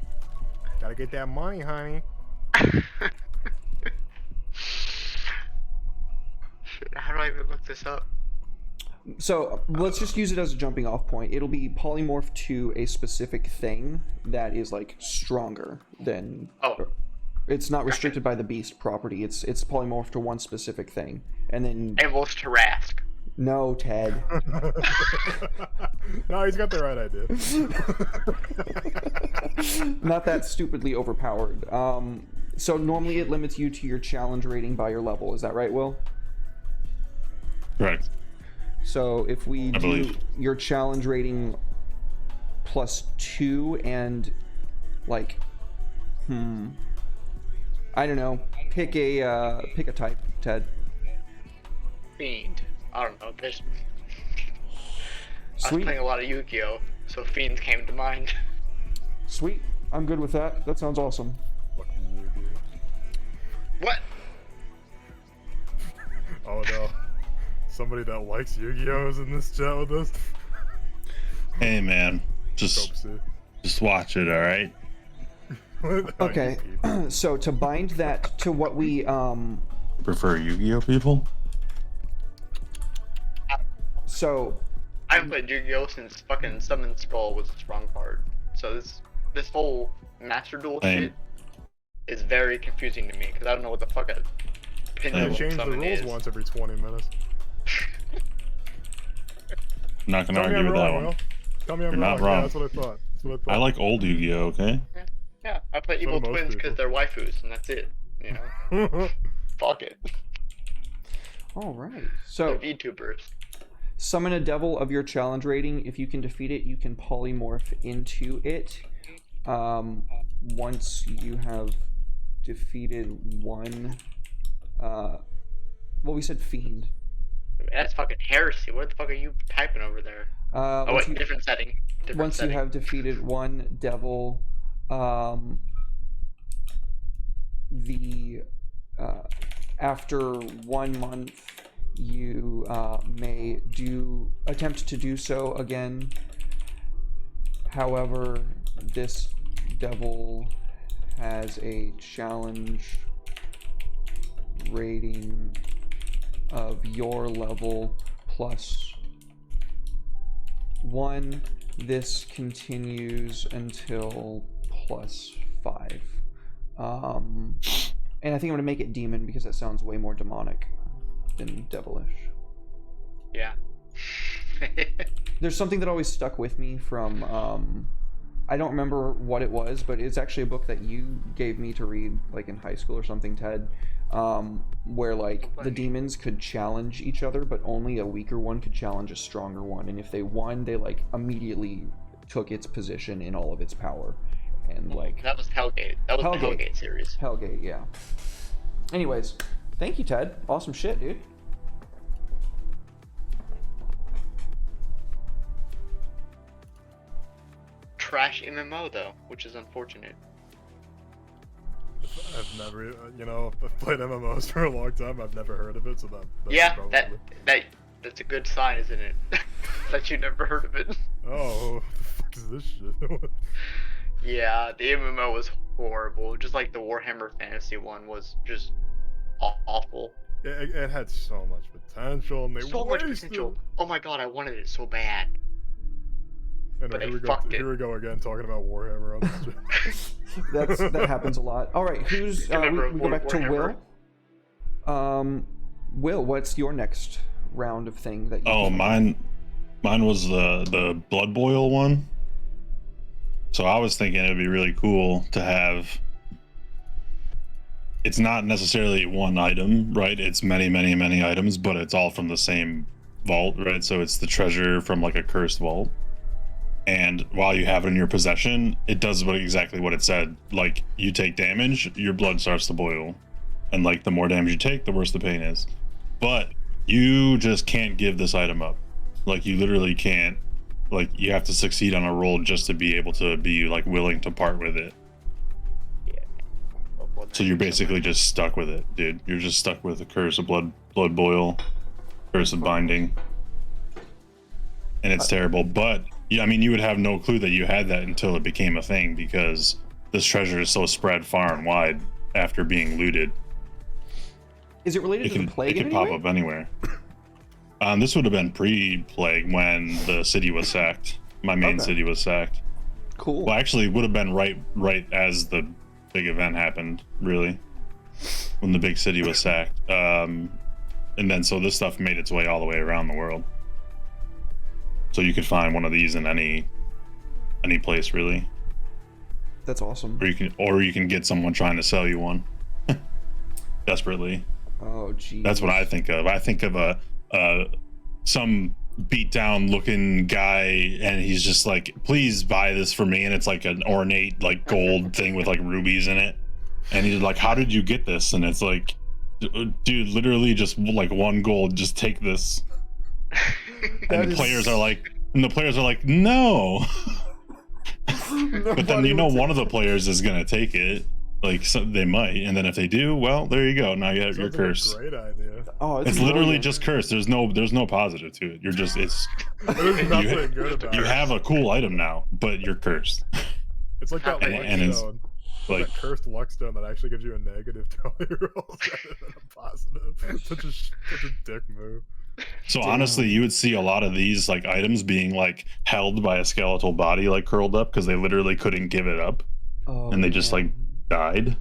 Gotta get that money, honey. look this up? So let's just use it as a jumping off point. It'll be polymorph to a specific thing that is like stronger than. Oh. It's not restricted by the beast property. It's polymorph to one specific thing, and then. And was Tarask. No, Ted. No, he's got the right idea. Not that stupidly overpowered. So normally it limits you to your challenge rating by your level. Is that right, Will? Correct. So if we do believe. your challenge rating +2 and like, I don't know, pick a type, Ted. Fiend. I don't know. I was Sweet. playing a lot of Yu-Gi-Oh, so Fiend came to mind. Sweet. I'm good with that. That sounds awesome. Fucking Yu-Gi-Oh. What? Oh no. Somebody that likes Yu-Gi-Oh is in this chat with us. Hey man, just watch it, all right? Okay. So to bind that to what we Prefer Yu-Gi-Oh people? so I haven't played Yu-Gi-Oh since fucking Summon Skull was a strong card. So this whole Master Duel Same. shit is very confusing to me because I don't know what the fuck a They pinwheel change the summon rules is. once every 20 minutes. Not gonna Tell me argue I'm with that wrong, one. Will. Tell me I'm You're wrong. not Yeah, wrong. that's what I thought. That's what I thought. I like old Yu-Gi-Oh, okay? Yeah, I play So Evil do most Twins because people. they're waifus and that's it. You know, fuck it. all right. They're So VTubers. summon a devil of your challenge rating. If you can defeat it, you can polymorph into it. Once you have defeated one, well, we said fiend. That's fucking heresy. What the fuck are you typing over there? Oh Once wait, you, different setting. Different once setting. you have defeated one devil, after 1 month, you may attempt to do so again. However, this devil has a challenge rating of your level +1. This continues until +5. And I think I'm gonna make it demon because that sounds way more demonic than devilish. Yeah. There's something that always stuck with me from I don't remember what it was, but it's actually a book that you gave me to read like in high school or something, Ted, where like the demons could challenge each other, but only a weaker one could challenge a stronger one, and if they won, they like immediately took its position in all of its power. And like That was Hellgate. That was the Hellgate. Hellgate series. Hellgate, yeah. Anyways, thank you, Ted. Awesome shit, dude. Trash MMO though, which is unfortunate. I've never, I've played MMOs for a long time. I've never heard of it, so that's Yeah, probably... that's a good sign, isn't it? That you never heard of it. Oh, what the fuck is this shit? Yeah, the MMO was horrible. Just like the Warhammer Fantasy one was just awful. It had so much potential, and they So much wasted potential. it. Oh my god, I wanted it so bad. Anyway, But they here we go. fucked it. Here we go again, talking about Warhammer on this shit. That happens a lot. All right, who's we go back to Will. Will, what's your next round of thing that you? Oh, mine was the blood boil one. So I was thinking it'd be really cool to have. It's not necessarily one item, right? It's many items, but it's all from the same vault, right? So it's the treasure from like a cursed vault. And while you have it in your possession, it does exactly what it said. Like, you take damage, your blood starts to boil. And like, the more damage you take, the worse the pain is. But you just can't give this item up. Like, you literally can't. Like, you have to succeed on a roll just to be able to be like willing to part with it. So you're basically just stuck with it, dude. You're just stuck with the curse of blood boil, curse of binding. And it's terrible, but yeah, I mean, you would have no clue that you had that until it became a thing, because this treasure is so spread far and wide after being looted. Is it related to the plague? It can pop up anywhere. This would have been pre-plague when the city was sacked. My main city was sacked. Cool. Well, actually, it would have been right as the big event happened, really, when the big city was sacked. And then so this stuff made its way all the way around the world. So you could find one of these in any place, really. That's awesome. Or you can get someone trying to sell you one desperately. Oh, geez. That's what I think of. I think of some beat down looking guy, and he's just like, please buy this for me, and it's like an ornate like gold thing with like rubies in it, and he's like, how did you get this? And it's like, dude, literally just like 1 gold, just take this. And the players are like, no. But then one of the players is gonna take it. Like, so they might, and then if they do, well, there you go. Now you have your curse. Great idea. Oh, it's literally just cursed. There's no positive to it. You're just There's nothing good about it. You have a cool item now, but you're cursed. It's like that luckstone. Like that cursed luckstone that actually gives you a negative to all your rolls rather than a positive. Such a dick move. So honestly, you would see a lot of these like items being like held by a skeletal body, like curled up, because they literally couldn't give it up, and they just like died.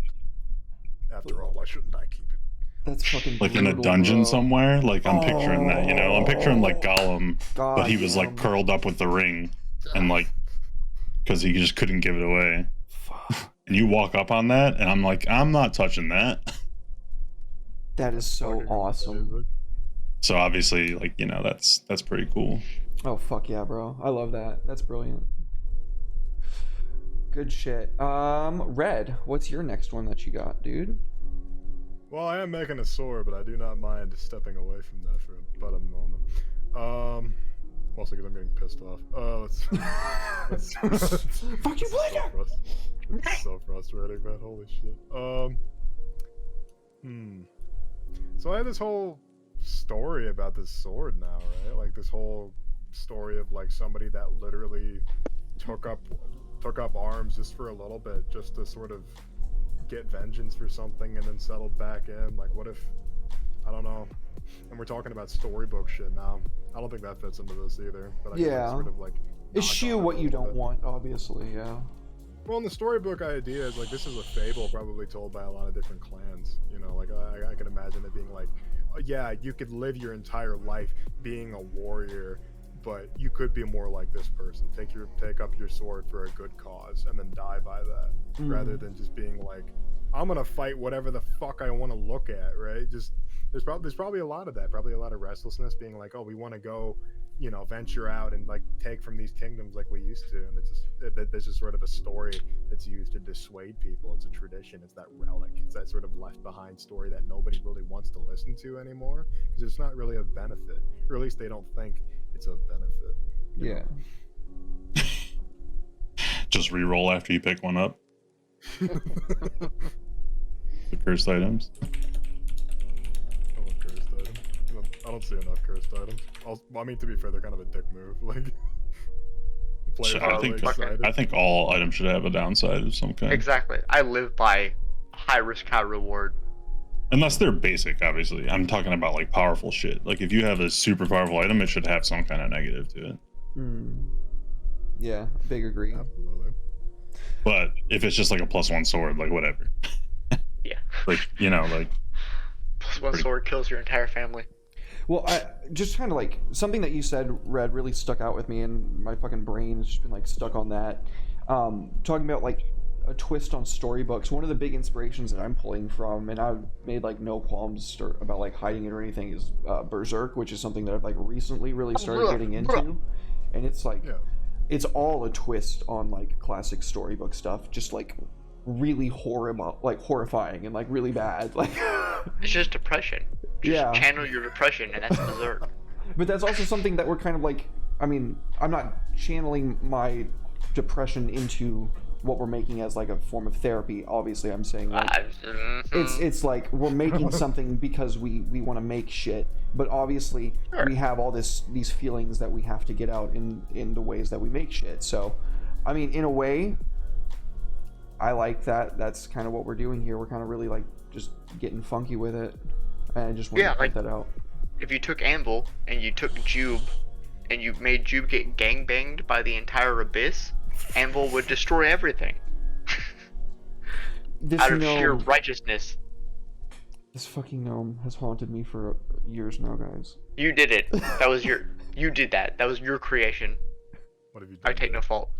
After all, why shouldn't I keep it? That's fucking like brutal, in a dungeon bro. somewhere. Like I'm picturing that, I'm picturing like Gollum, God, but he was like curled up with the ring, and like because he just couldn't give it away. And you walk up on that, and I'm like, I'm not touching that. That is so awesome. So obviously, like, that's pretty cool. Oh, fuck yeah, bro. I love that. That's brilliant. Good shit. Red, what's your next one that you got, dude? Well, I am making a sword, but I do not mind stepping away from that for but a moment. Mostly because I'm getting pissed off. Let's Fuck you, Blaker! It's so frustrating, man. Holy shit. So I have this whole story about this sword now, right? Like this whole story of like somebody that literally took up arms just for a little bit, just to sort of get vengeance for something, and then settled back in. Like, what if, I don't know. And we're talking about storybook shit now. I don't think that fits into this either. But I can sort of like eschew what you don't want, obviously. Yeah. Well, in the storybook idea is like, this is a fable probably told by a lot of different clans. Like I can imagine it being like, yeah, you could live your entire life being a warrior, but you could be more like this person. Take up your sword for a good cause and then die by that, rather than just being like, I'm gonna fight whatever the fuck I want to look at, right? Just there's probably a lot of that, probably a lot of restlessness, being like, oh, we want to go, venture out and like take from these kingdoms like we used to, and there's just sort of a story that's used to dissuade people. It's a tradition. It's that relic. It's that sort of left behind story that nobody really wants to listen to anymore because it's not really of benefit, or at least they don't think it's of benefit. Yeah. Just re-roll after you pick one up. The cursed items. I love cursed items. I don't see enough cursed items. I mean, to be fair, they're kind of a dick move. Like, the players I think all items should have a downside of some kind. Exactly. I live by high risk, high reward. Unless they're basic, obviously. I'm talking about like powerful shit. Like if you have a super powerful item, it should have some kind of negative to it. Yeah, big agree. Absolutely. But if it's just like a +1 sword, like whatever. Yeah. Like, like +1 sword kills your entire family. Well, I just kind of like something that you said, Red, really stuck out with me, and my fucking brain has just been like stuck on that. Talking about like a twist on storybooks. One of the big inspirations that I'm pulling from, and I've made like no qualms about like hiding it or anything, is Berserk, which is something that I've like recently really started getting into, and it's like it's all a twist on like classic storybook stuff, just like really horrifying and like really bad. Like it's just depression. Just channel your depression, and that's Berserk. But that's also something that we're kind of like, I mean, I'm not channeling my depression into what we're making as like a form of therapy. Obviously, I'm saying like it's like we're making something because we want to make shit, but obviously we have all these feelings that we have to get out in the ways that we make shit. So I mean, in a way, I like that. That's kind of what we're doing here. We're kind of really like just getting funky with it, and I just want to put that out. if you took Anvil and you took Jube and you made Jube get gangbanged by the entire abyss, Anvil would destroy everything. This Out of sheer gnome, righteousness. this fucking gnome has haunted me for years now, guys. You did it. You did that. That was your creation. What have you done? I take no Derek? fault.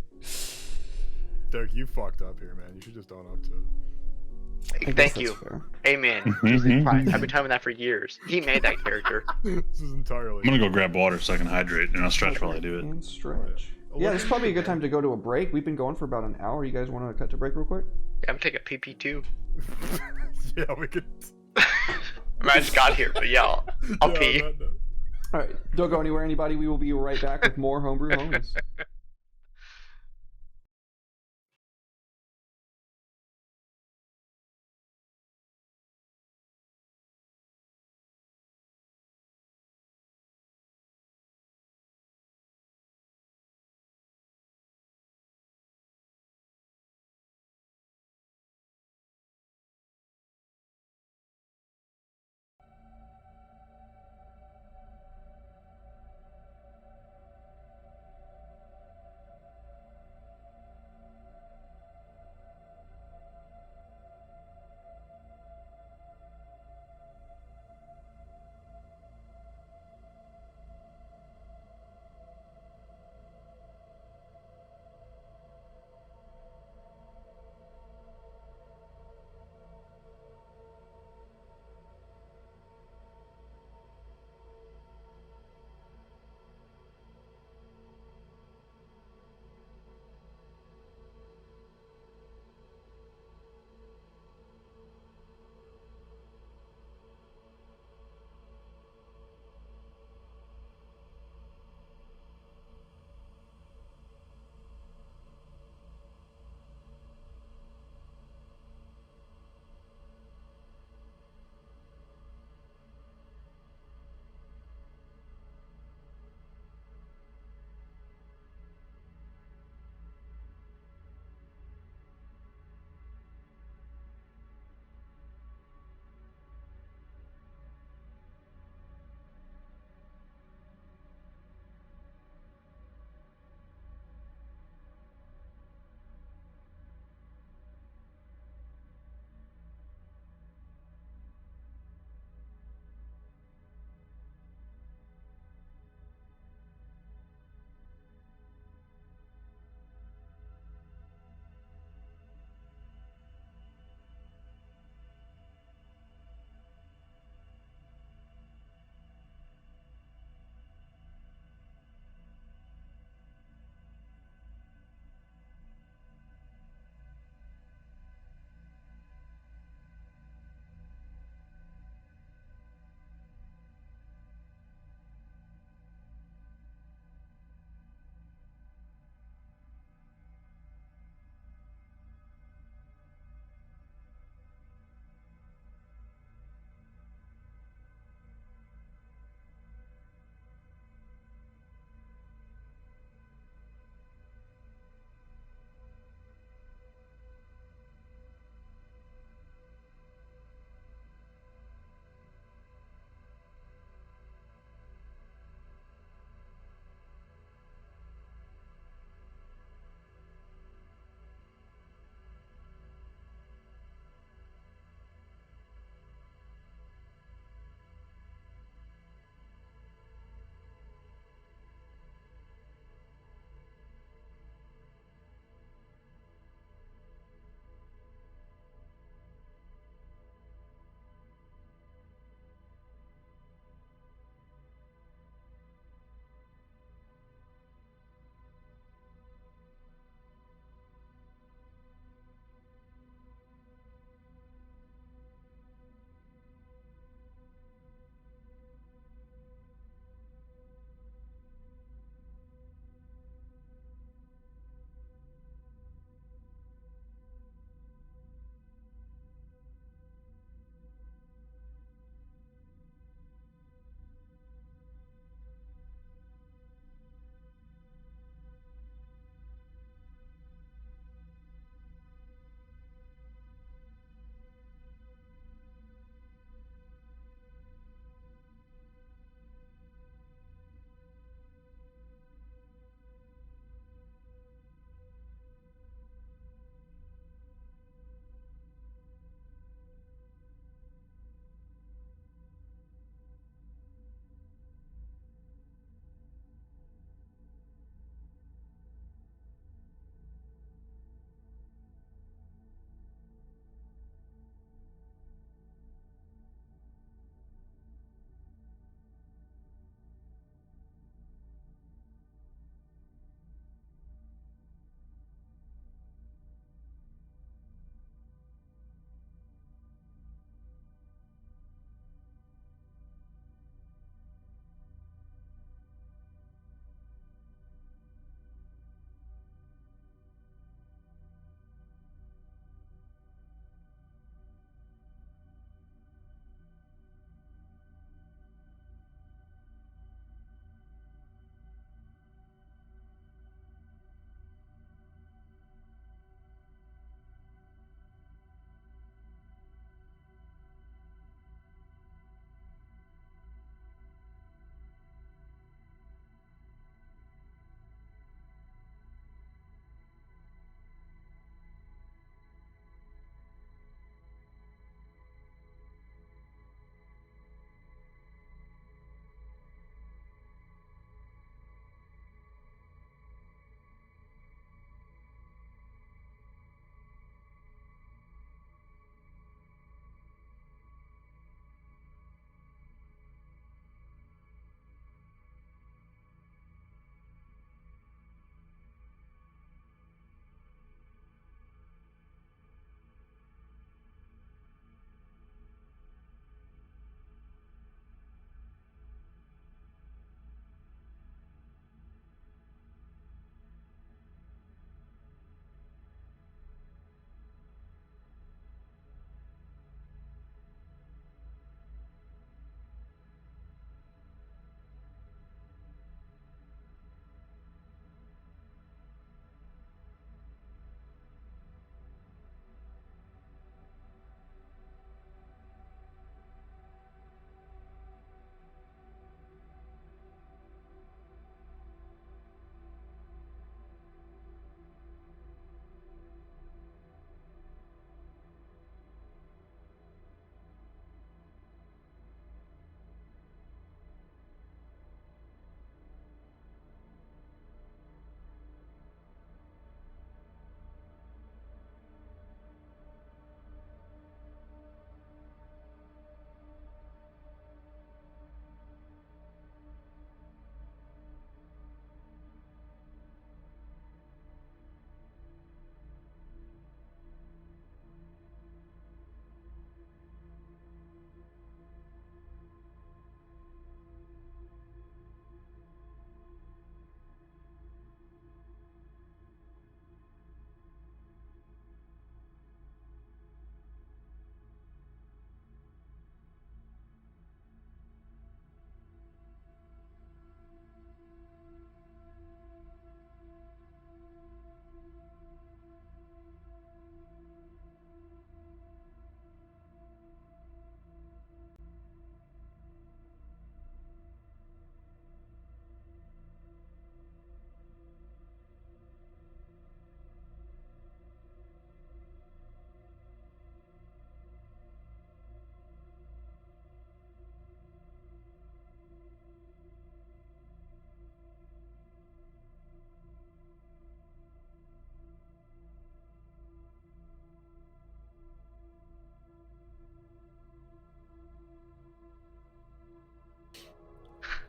Derek, you fucked up here, man. You should just own up to it. I guess Thank that's you. fair. Amen. Jesus Christ. I've been telling him that for years. He made that character. This is entirely. I'm gonna go grab water so I can hydrate, and I'll stretch while I do it. And stretch. Oh, Yeah, look this is at probably a you, good time man. to go to a break. We've been going for about an hour. You guys want to cut to break real quick? Yeah, I'm taking a PP too. Yeah, we could. I mean, I just got here, but yeah, I'll Yeah, pee. no. All right, don't go anywhere, anybody. We will be right back with more Homebrew Homies.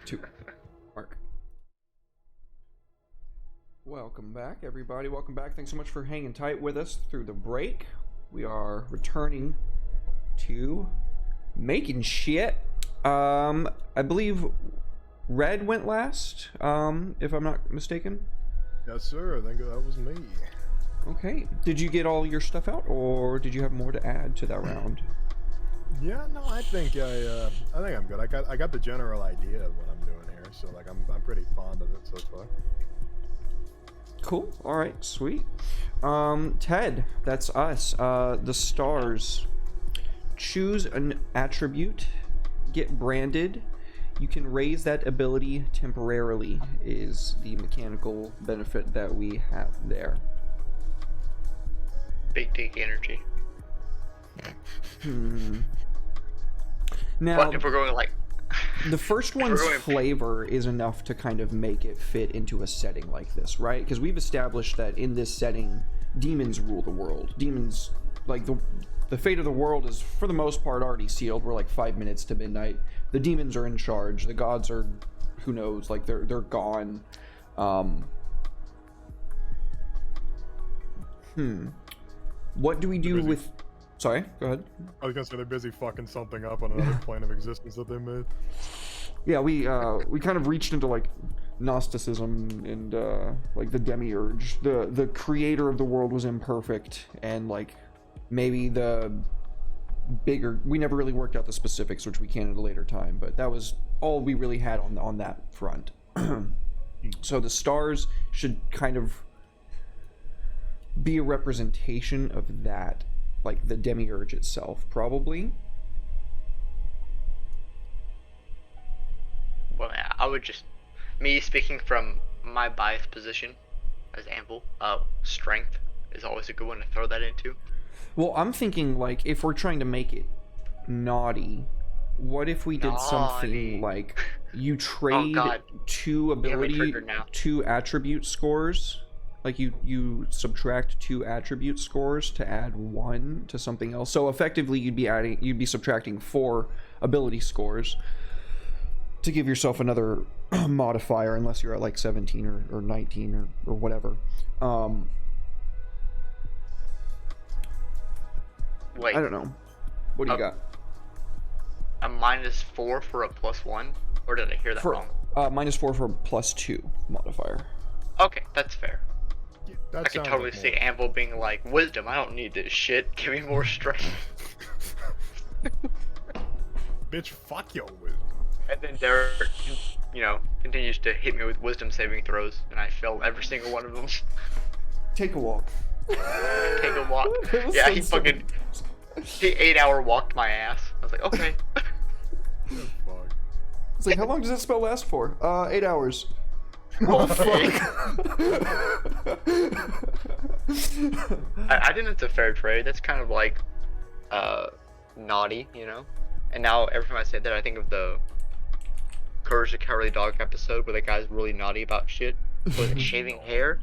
2. Mark. Welcome back, everybody. Welcome back. Thanks so much for hanging tight with us through the break. We are returning to making shit. I believe Red went last, if I'm not mistaken. Yes, sir. I think that was me. Okay. Did you get all your stuff out, or did you have more to add to that round? Yeah, no, I think I'm good. I got the general idea of what I'm doing here, so like I'm pretty fond of it so far. Cool. All right. Sweet. Ted, that's us. The stars. Choose an attribute. Get branded. You can raise that ability temporarily. Is the mechanical benefit that we have there. Big dick energy. Now, But if we're going like the first one's flavor is enough to kind of make it fit into a setting like this, right? Because we've established that in this setting, demons rule the world. Demons, like the fate of the world is for the most part already sealed. We're like 5 minutes to midnight. The demons are in charge. The gods are, who knows, like they're gone. What do we do with? Sorry, go ahead. I was gonna say they're busy fucking something up on another plane of existence that they made. Yeah, we kind of reached into like Gnosticism and like the demiurge. The creator of the world was imperfect, and like maybe the bigger. We never really worked out the specifics, which we can at a later time. But that was all we really had on that front. So the stars should kind of be a representation of that. Like the demiurge itself, probably. Well, I would just, me speaking from my biased position as Anvil, strength is always a good one to throw that into. Well, I'm thinking like if we're trying to make it naughty, what if we did something like you trade two ability, two attribute scores? Like you subtract 2 attribute scores to add 1 to something else. So effectively you'd be subtracting 4 ability scores to give yourself another modifier, unless you're at like 17 or 19 or whatever. Wait. I don't know. What do you got? A -4 for a +1? Or did I hear that wrong? -4 for a +2 modifier. Okay, that's fair. Yeah, I can totally see Anvil being like, wisdom, I don't need this shit. Give me more strength. Bitch, fuck your wisdom. And then Derek, continues to hit me with wisdom saving throws, and I fail every single one of them. Take a walk. Take a walk. Yeah, he 8-hour walked my ass. I was like, okay. Fuck. It's like, how long does that spell last for? 8 hours. Oh, fuck. I think it's a fair trade. That's kind of like, naughty, And now every time I say that, I think of the Courage the Cowardly Dog episode where the guy's really naughty about shit. With shaving hair.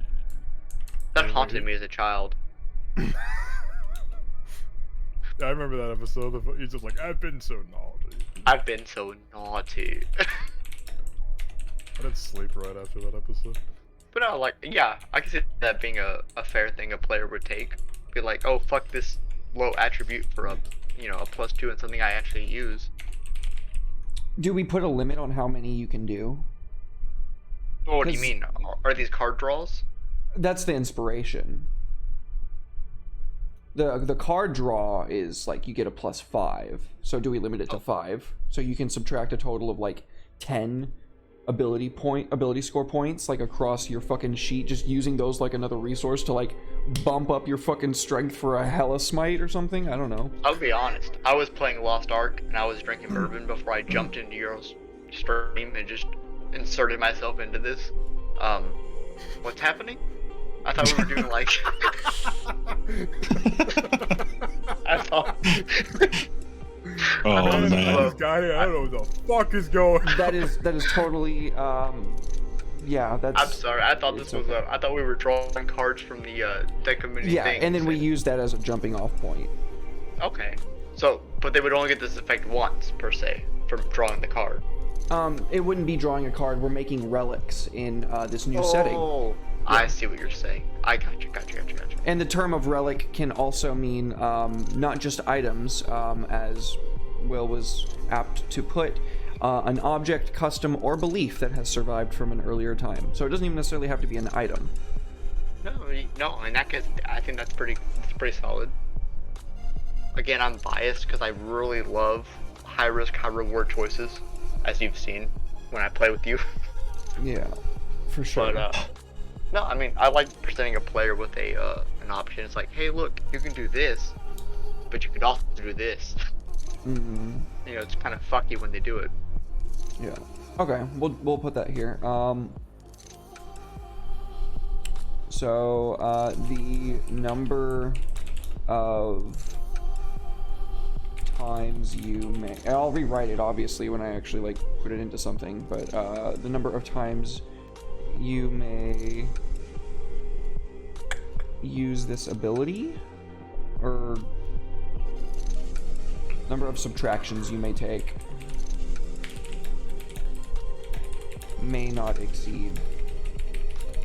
That haunted me as a child. Yeah, I remember that episode. He's just like, I've been so naughty. I've been so naughty. I didn't sleep right after that episode. But no, like, yeah, I can see that being a fair thing a player would take. Be like, oh, fuck this low attribute for a +2 and something I actually use. Do we put a limit on how many you can do? Well, what do you mean? Are these card draws? That's the inspiration. The card draw is like you get a +5. So do we limit it to 5? So you can subtract a total of like 10 ability score points like across your fucking sheet, just using those like another resource to like bump up your fucking strength for a hella smite or something. I don't know. I'll be honest, I was playing Lost Ark and I was drinking bourbon before I jumped into your stream and just inserted myself into this. What's happening? I thought we were doing like I thought Oh man. This guy here, I don't know what the fuck is going on. That is totally yeah, that's I'm sorry, I thought this was I thought we were drawing cards from the deck community thing. And then we use that as a jumping off point. Okay. So, but they would only get this effect once per se from drawing the card. It wouldn't be drawing a card. We're making relics in this new setting. Oh, I see what you're saying. I got you. And the term of relic can also mean not just items, as Will was apt to put, an object, custom, or belief that has survived from an earlier time. So it doesn't even necessarily have to be an item. No, in that case, I think that's pretty solid. Again, I'm biased because I really love high risk, high reward choices, as you've seen when I play with you. Yeah, for sure. But no, I mean, I like presenting a player with an option. It's like, hey, look, you can do this, but you could also do this. Mm-hmm. You know, it's kind of fucky when they do it. Yeah. Okay, we'll put that here. So the number of times you may, and I'll rewrite it obviously when I actually like put it into something, but the number of times you may use this ability, or number of subtractions you may take, may not exceed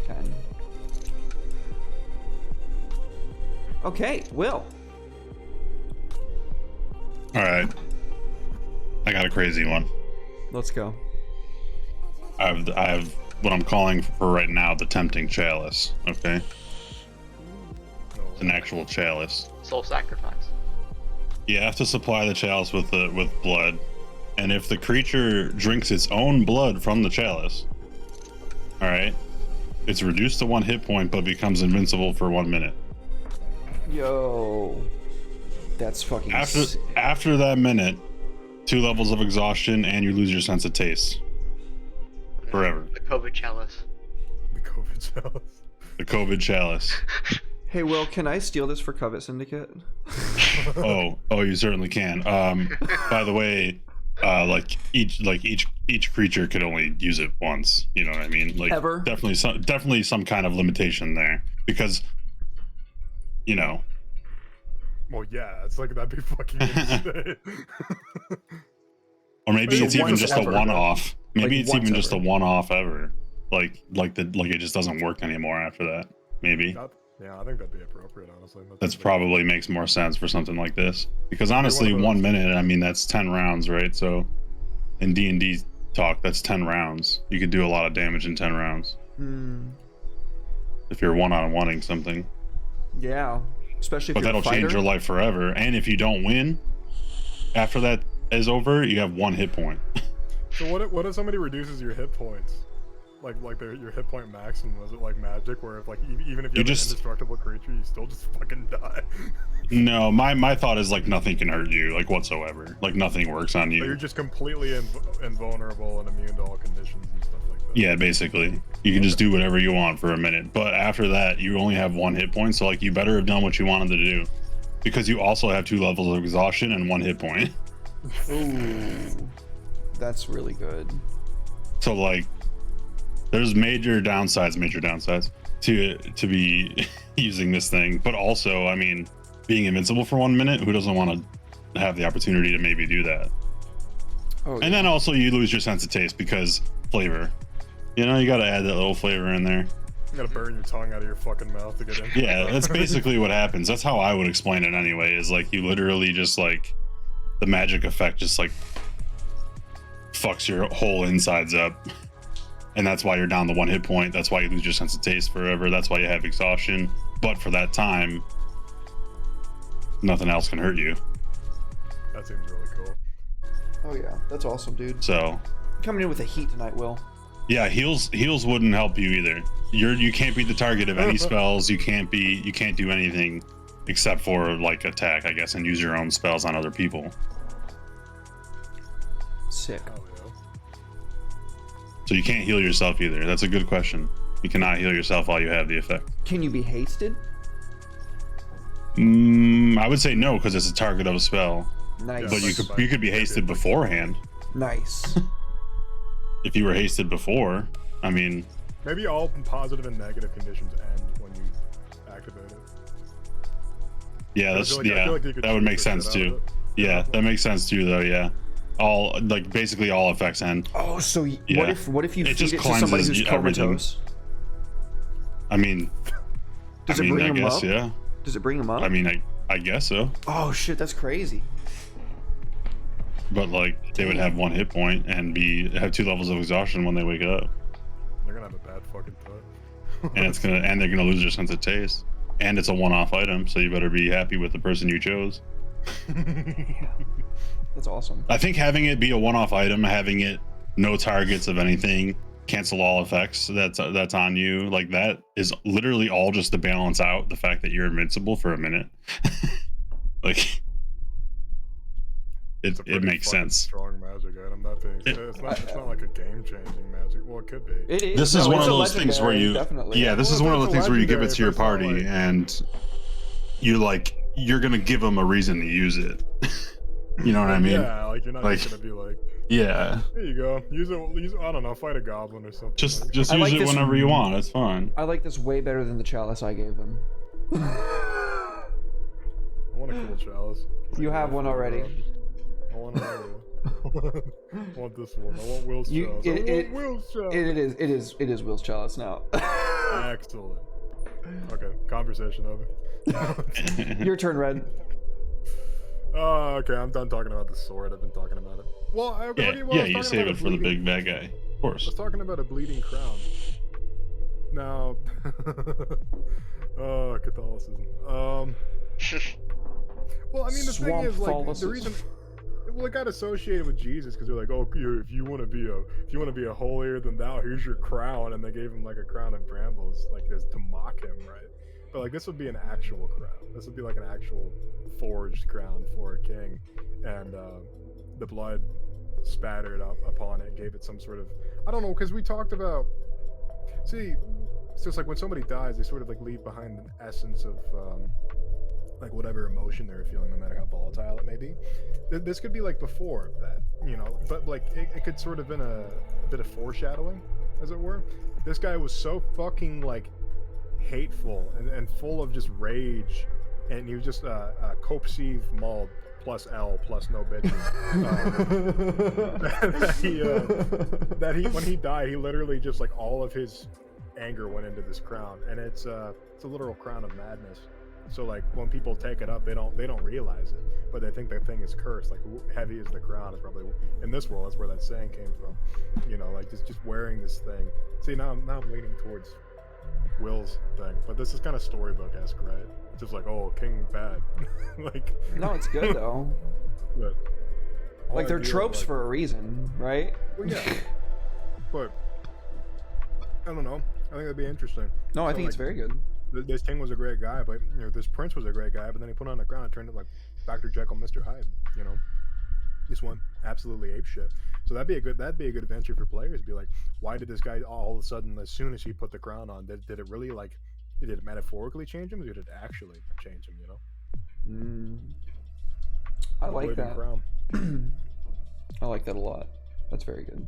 10. Okay, Will. All right. I got a crazy one. Let's go. I have what I'm calling for right now the Tempting Chalice. Okay, it's an actual chalice. Soul sacrifice. You have to supply the chalice with blood, and if the creature drinks its own blood from the chalice, all right, it's reduced to 1 hit point but becomes invincible for 1 minute. Yo, that's fucking After that minute, 2 levels of exhaustion, and you lose your sense of taste forever. The COVID chalice. The COVID chalice. The COVID chalice. Hey, Will, can I steal this for Covet Syndicate? Oh, you certainly can. By the way, like each creature could only use it once. You know what I mean? Like Ever? Definitely some kind of limitation there, because you know. Well, yeah, it's like that'd be fucking insane. Or maybe it's even just a one-off. Maybe Like it's even just a ever. one-off ever. Like it just doesn't work anymore after that. Maybe. Yeah, I think that'd be appropriate, honestly. That's probably makes more sense for something like this. Because honestly, 1 minute, I mean, that's 10 rounds, right? So in D&D talk, that's 10 rounds. You could do a lot of damage in 10 rounds. If you're one-on-oneing something. Yeah, especially if But you're that'll a fighter. change your life forever. And if you don't win, after that is over, you have 1 hit point. So what if somebody reduces your hit points? Like your hit point maximum, was it like magic where if like even if you have an indestructible creature, you still just fucking die? No, my thought is like nothing can hurt you, like whatsoever. Like nothing works on you. So you're just completely invulnerable and immune to all conditions and stuff like that. Yeah, basically. You can just do whatever you want for a minute. But after that, you only have 1 hit point, so like you better have done what you wanted to do. Because you also have 2 levels of exhaustion and 1 hit point. Ooh, that's really good. So like there's major downsides to be using this thing. But also, I mean, being invincible for 1 minute, who doesn't want to have the opportunity to maybe do that? Oh, And then also you lose your sense of taste because flavor. You know, you got to add that little flavor in there. You gotta burn your tongue out of your fucking mouth to get in. Yeah, that's basically what happens. That's how I would explain it anyway, is like you literally just like the magic effect just like fucks your whole insides up. And that's why you're down to 1 hit point. That's why you lose your sense of taste forever. That's why you have exhaustion. But for that time, nothing else can hurt you. That seems really cool. Oh yeah, that's awesome, dude. So Coming in with the heat tonight, Will. yeah, heals wouldn't help you either. You can't be the target of any spells. You can't do anything except for like attack, I guess, and use your own spells on other people. Sick. Oh yeah. So you can't heal yourself either. That's a good question. You cannot heal yourself while you have the effect. Can you be hasted? I would say no, because it's a target of a spell. Nice. But you could be hasted beforehand. Nice. If you were hasted before, I mean, Maybe all positive and negative conditions end when you activate it. yeah, I that's feel like you could that would choose make the sense shit out of too. it. Yeah, that makes sense too, though. Yeah, all like basically all effects end. Oh, so Yeah. what if you It feed just it to somebody cleanses who's everything. comatose? I mean, Does I it mean, bring I them guess up? yeah. Does it bring them up? I mean, I guess so. Oh shit, that's crazy. But like they would have 1 hit point and have 2 levels of exhaustion when they wake up, They're gonna have a bad fucking thought. and they're gonna lose their sense of taste. And it's a one-off item, so you better be happy with the person you chose. That's awesome. I think having it be a one-off item, having it no targets of anything, cancel all effects that's on you, like that is literally all just to balance out the fact that you're invincible for a minute. Like It's a it pretty makes fucking sense. Strong magic item. That being said, it's not like a game-changing magic. Well, it could be. It is. This is No, one it's of a those things where legendary, you definitely. yeah, this is Well, one of it's the a things where you give it legendary, to your but it's not party like- and you're gonna give them a reason to use it. You know what I mean? Yeah, like you're not Like- just gonna be like, Yeah. here you go, use it. I don't know, fight a goblin or something. Just like. use I like it this- whenever you want. It's fine. I like this way better than the chalice I gave them. I want a cool chalice. You have one already. I want another one. I want this one. I want Will's You- chalice. it- I it- want Will's chalice. It is Will's chalice now. Excellent. Okay, conversation over. Your turn, Red. Oh, okay. I'm done talking about the sword. I've been talking about it. Well, I Yeah, already. yeah, you save it for the big bad guy. Of I course. was talking about a bleeding crown. Now, oh, Catholicism. Well, I mean, the thing is, like, the Swamp-Tholicism. reason. Well, it got associated with Jesus because they're like, oh, if you want to be a holier than thou, here's your crown, and they gave him like a crown of brambles, like this to mock him, right? But like this would be an actual crown. This would be like an actual forged crown for a king, and the blood spattered up upon it gave it some sort of, I don't know, because we talked about. See, it's just like when somebody dies, they sort of like leave behind an essence of. Like whatever emotion they're feeling, no matter how volatile it may be. This could be like before that, you know, but like it could sort of been a bit of foreshadowing, as it were. This guy was so fucking like hateful and full of just rage, and he was just Cope-Sieve Mauled plus L plus no bedroom. That he when he died, he literally just like all of his anger went into this crown, and it's a literal crown of madness. So like when people take it up, they don't realize it, but they think the thing is cursed. Like heavy is the crown is probably in this world. That's where that saying came from. You know, like just wearing this thing. See, now I'm leaning towards Will's thing, but this is kind of storybook-esque, right? It's just like, oh, king bad. Like No, it's good though. but whole Like they're idea of, tropes like- for a reason, right? Well, yeah, but I don't know. I think that'd be interesting. No, I So, think it's like, very good. This king was a great guy, but you know, this prince was a great guy, but then he put on the crown and turned it like Dr. Jekyll, Mr. Hyde, you know. Just went absolutely ape shit. So that'd be a good adventure for players. Be like, why did this guy all of a sudden, as soon as he put the crown on, did it really like, did it metaphorically change him, or did it actually change him? You know. I The like bleeding that. Crown. I like that a lot. That's very good.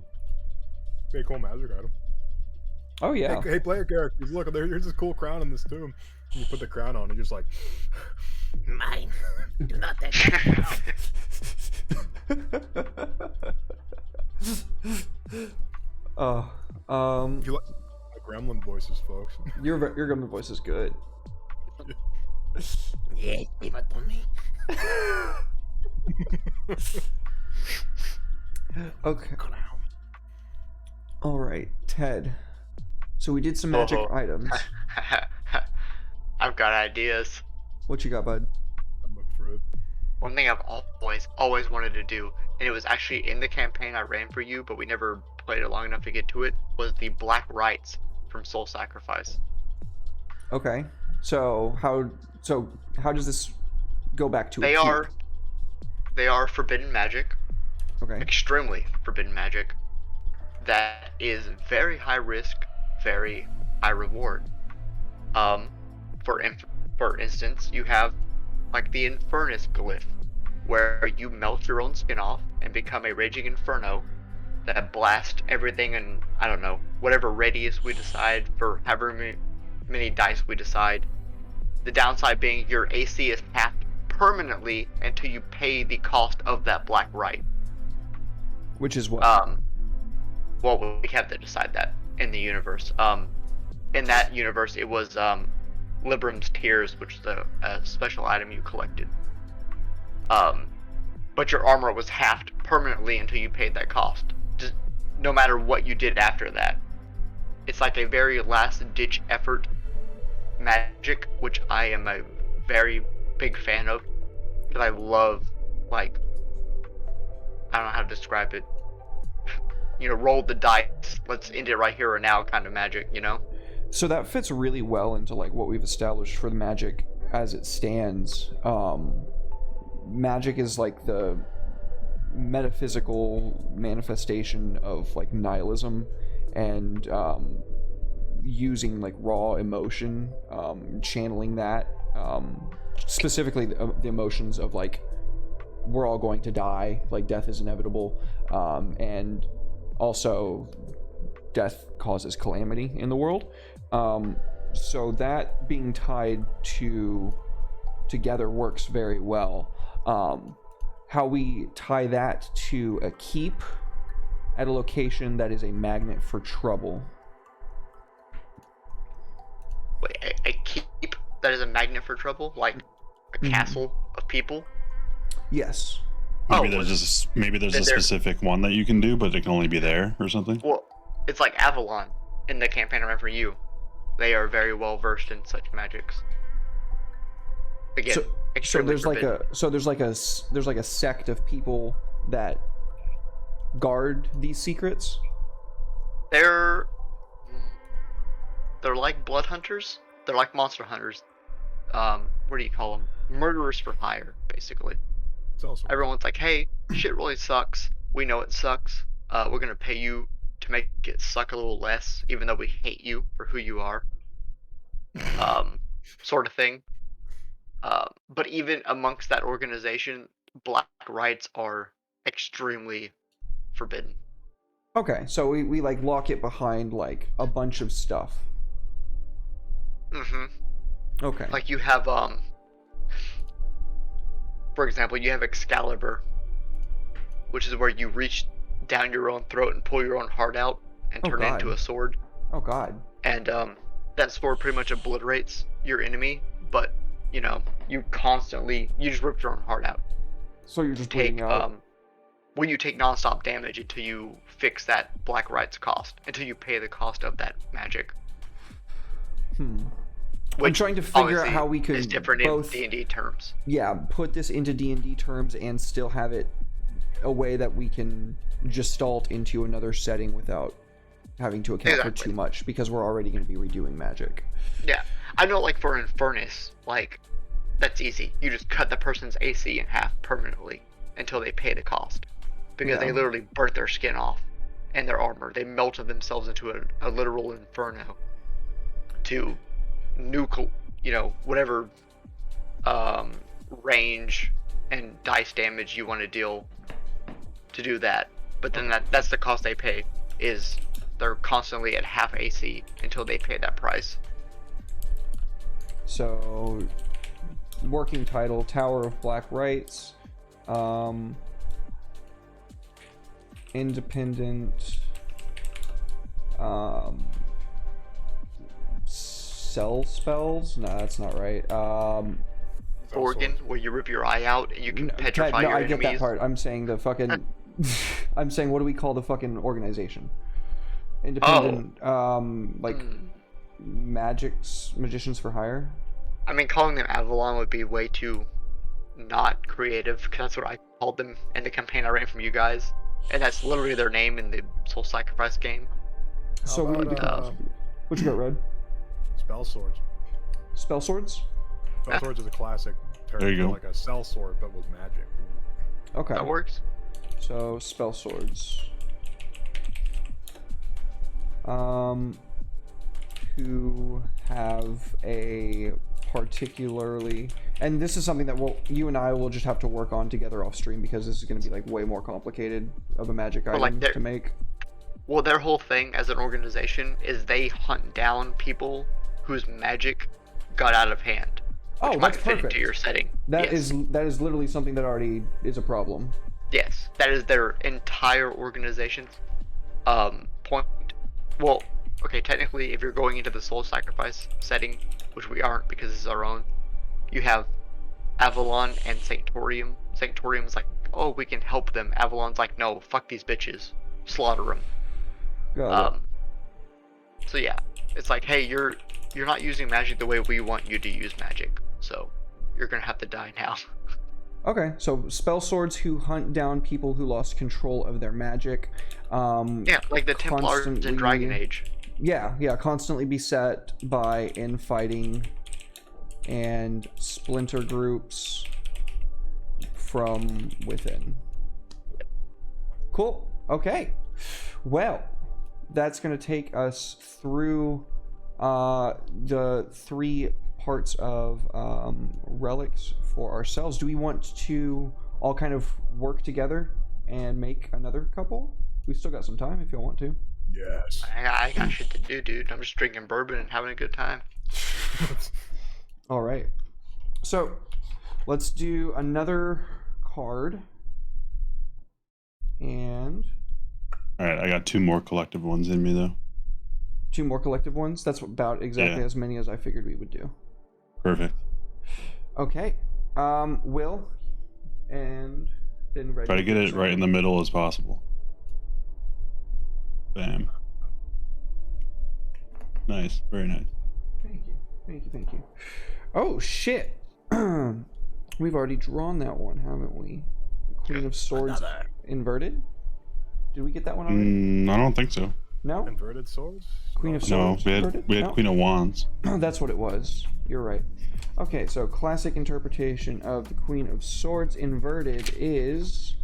Be a cool magic item. Oh yeah. Hey, player characters, look, there's this cool crown in this tomb. You put the crown on, and you're just like, Mine. Do not that. you like the gremlin voices, folks. Your gremlin voice is good. Yeah, give it to me. Okay. Crown. All right, Ted. So we did some magic Oh. items. I've got ideas. What you got, bud? I'm up for it. One thing I've always wanted to do, and it was actually in the campaign I ran for you, but we never played it long enough to get to it, was the Black Rites from Soul Sacrifice. Okay. So how does this go back to? a They cube? are forbidden magic, Okay. extremely forbidden magic, that is very high risk, very high reward. For instance, you have like the Infernus glyph, where you melt your own skin off and become a raging inferno that blasts everything in, I don't know, whatever radius we decide for however many dice we decide. The downside being your AC is capped permanently until you pay the cost of that black rite. Which is what? Well, we have to decide that in the universe. In that universe, it was Libram's Tears, which is a special item you collected. But your armor was halved permanently until you paid that cost. Just no matter what you did after that. It's like a very last-ditch effort magic, which I am a very big fan of. Because I love, like, I don't know how to describe it. Roll the dice, let's end it right here or now kind of magic, So that fits really well into like what we've established for the magic as it stands. Magic is like the metaphysical manifestation of like nihilism and using like raw emotion, channeling that, specifically the emotions of like we're all going to die, like death is inevitable, and also death causes calamity in the world. So that being tied together works very well. How we tie that to a keep at a location that is a magnet for trouble. Wait, a keep that is a magnet for trouble? Like a castle of people? Yes. Maybe there's a specific one that you can do, but it can only be there or something. Well, it's like Avalon in the campaign I ran for you. They are very well versed in such magics. Again, so there's forbidden. there's like a sect of people that guard these secrets. They're like blood hunters. They're like monster hunters. What do you call them? Murderers for hire, basically. Everyone's like, hey, shit really sucks. We know it sucks. We're gonna pay you to make it suck a little less, even though we hate you for who you are. Sort of thing. But even amongst that organization, black rites are extremely forbidden. Okay, so we like lock it behind like a bunch of stuff. Mm-hmm. Okay. Like you have, for example, you have Excalibur, which is where you reach down your own throat and pull your own heart out and turn it into a sword. Oh god. And that sword pretty much obliterates your enemy, but you just rip your own heart out. So you're just bleeding out. Well, you take non-stop damage until you fix that black rites cost, until you pay the cost of that magic. I'm trying to figure out how we could is different both in D&D terms. Yeah, put this into D&D terms and still have it a way that we can gestalt into another setting without having to account for too much, because we're already going to be redoing magic. Yeah, I know, like for Infernus, like that's easy. You just cut the person's AC in half permanently until they pay the cost, because they literally burnt their skin off and their armor. They melted themselves into a literal inferno to nuke, whatever range and dice damage you want to deal to do that. But then that's the cost they pay, is they're constantly at half AC until they pay that price. So, working title, Tower of Black Rites, independent, cell spells? No, that's not right. Organ, where you rip your eye out and you can petrify your I enemies. get that part. I'm saying the fucking... I'm saying, what do we call the fucking organization? Independent, magicians for hire? I mean, calling them Avalon would be way too not creative, because that's what I called them in the campaign I ran from you guys. And that's literally their name in the Soul Sacrifice game. So we need to... What you got, Red? Spell swords. Spell swords? Spell swords is a classic term. There you go. Like a cell sword, but with magic. Okay. That works. So, spell swords. Who have a particularly... And this is something that you and I will just have to work on together off stream, because this is going to be like way more complicated of a magic item to make. Well, their whole thing as an organization is they hunt down people whose magic got out of hand. Which might that's fit perfect. into your setting. That is literally something that already is a problem. Yes, that is their entire organization's point. Well, okay, technically, if you're going into the soul sacrifice setting, which we aren't because this is our own, you have Avalon and Sanctorium. Sanctorium's like, oh, we can help them. Avalon's like, no, fuck these bitches, slaughter them. Got it. So yeah, it's like, hey, you're not using magic the way we want you to use magic, so you're gonna have to die now. Okay, so spell swords who hunt down people who lost control of their magic. Yeah, like the Templars in Dragon Age. Yeah, constantly beset by infighting and splinter groups from within. Cool. Okay. Well, that's going to take us through the 3 parts of relics for ourselves. Do we want to all kind of work together and make another couple? We still got some time if you want to. Yes. I got shit to do, dude. I'm just drinking bourbon and having a good time. All right. So let's do another card. And All right, I got 2 more collective ones in me though. 2 more collective ones. That's about exactly as many as I figured we would do. Perfect. Okay. Will and then ready. Try to get it right in the middle as possible. Bam. Nice. Very nice. Thank you. Oh shit. We've already drawn that one, haven't we? The Queen of Swords inverted? Did we get that one already? I don't think so. No? Inverted swords? Queen of No, Swords we had inverted? No? Queen of Wands. That's what it was. You're right. Okay, so classic interpretation of the Queen of Swords inverted is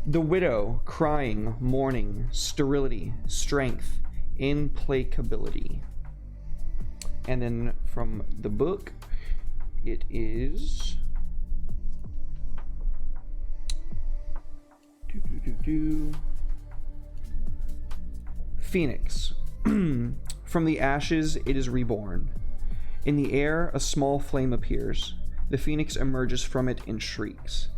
the widow, crying, mourning, sterility, strength, implacability. And then from the book, it is Phoenix. From the ashes, it is reborn. In the air, a small flame appears. The phoenix emerges from it and shrieks.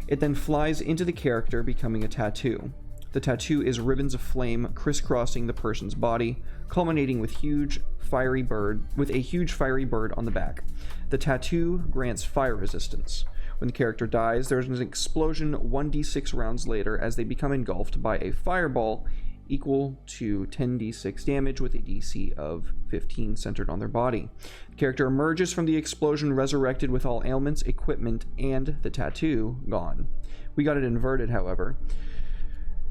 It then flies into the character, becoming a tattoo. The tattoo is ribbons of flame crisscrossing the person's body, culminating with a huge fiery bird on the back. The tattoo grants fire resistance. When the character dies, there is an explosion 1d6 rounds later as they become engulfed by a fireball equal to 10d6 damage with a DC of 15 centered on their body. The character emerges from the explosion resurrected with all ailments, equipment, and the tattoo gone. We got it inverted, however.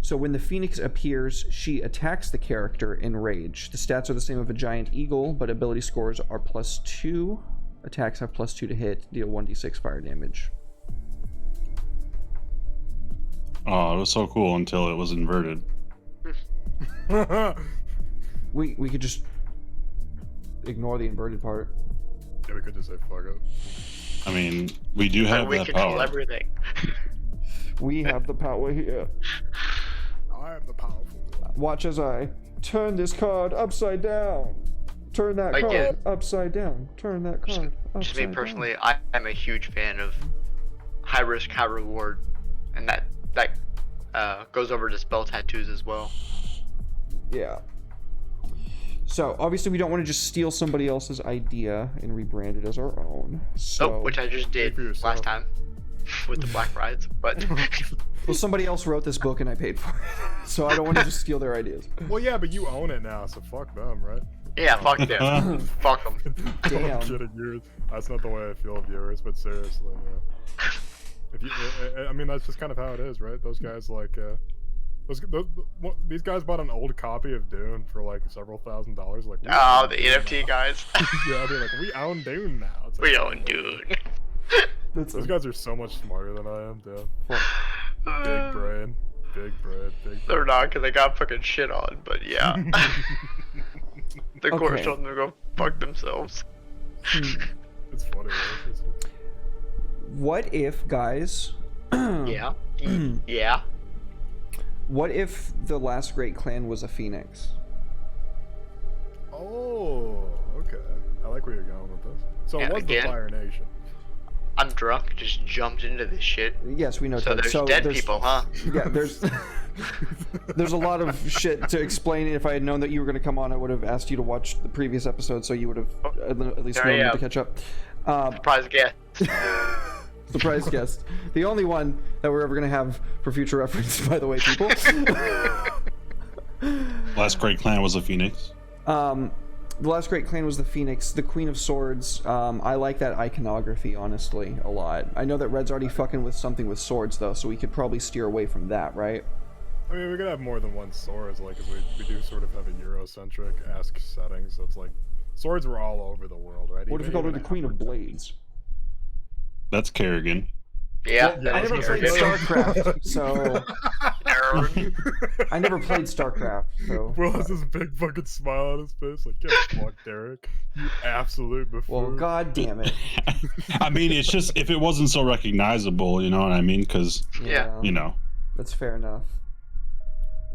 So when the Phoenix appears, she attacks the character in rage. The stats are the same of a giant eagle, but ability scores are +2. Attacks have +2 to hit, deal 1d6 fire damage. Oh, it was so cool until it was inverted. We could just ignore the inverted part. Yeah, we could just say fuck it. I mean, we do have we that control power. everything. We have the power here. I am the powerful one. Watch as I turn this card upside down. Turn that Again. card upside down. Turn that card upside Just me down. personally, I'm a huge fan of high risk, high reward, and that goes over to spell tattoos as well. Yeah. So, obviously we don't want to just steal somebody else's idea and rebrand it as our own. So, Which I just did for yourself. last time with the Black Rides, but well, somebody else wrote this book and I paid for it. So I don't want to just steal their ideas. Well, yeah, but you own it now, so fuck them, right? yeah, fuck them. Fuck them. Damn. I'm kidding, viewers. That's not the way I feel, viewers, but seriously, yeah. If you, I mean, that's just kind of how it is, right? Those guys, like, these guys bought an old copy of Dune for like several $1,000s. Like, Oh, the NFT guys. yeah, they're like, we own Dune now. It's like, We own dude. Those guys are so much smarter than I am, dude. Big brain, big brain, big. They're not, because they got fucking shit on, but yeah. The court Okay. told them to go fuck themselves. It's funny, right? What if, guys? Yeah. Yeah. What if the last great clan was a phoenix? Oh, okay. I like where you're going with this. So Yeah, it was again. the Fire Nation. I'm drunk, just jumped into this shit. Yes, we know. So Ted. there's dead people, huh? Yeah, there's there's a lot of shit to explain. If I had known that you were going to come on, I would have asked you to watch the previous episode, so you would have at least known to catch up. Surprise guest. Surprise guest. The only one that we're ever going to have for future reference, by the way, people. Last great clan was a phoenix. The last great clan was the Phoenix, the Queen of Swords. I like that iconography, honestly, a lot. I know that Red's already fucking with something with swords, though, so we could probably steer away from that, right? I mean, we could have more than one sword, like, cause we do sort of have a Eurocentric-esque setting, so it's like, swords were all over the world, right? What if we called her the Queen of Blades? That's Kerrigan. Yeah, Yeah, I never played StarCraft, so... I never played StarCraft, so... Will has this big fucking smile on his face, like, get fucked, Derek. You absolute buffoon. Well, god damn it. I mean, it's just, if it wasn't so recognizable, you know what I mean? Because, Yeah. you know. That's fair enough.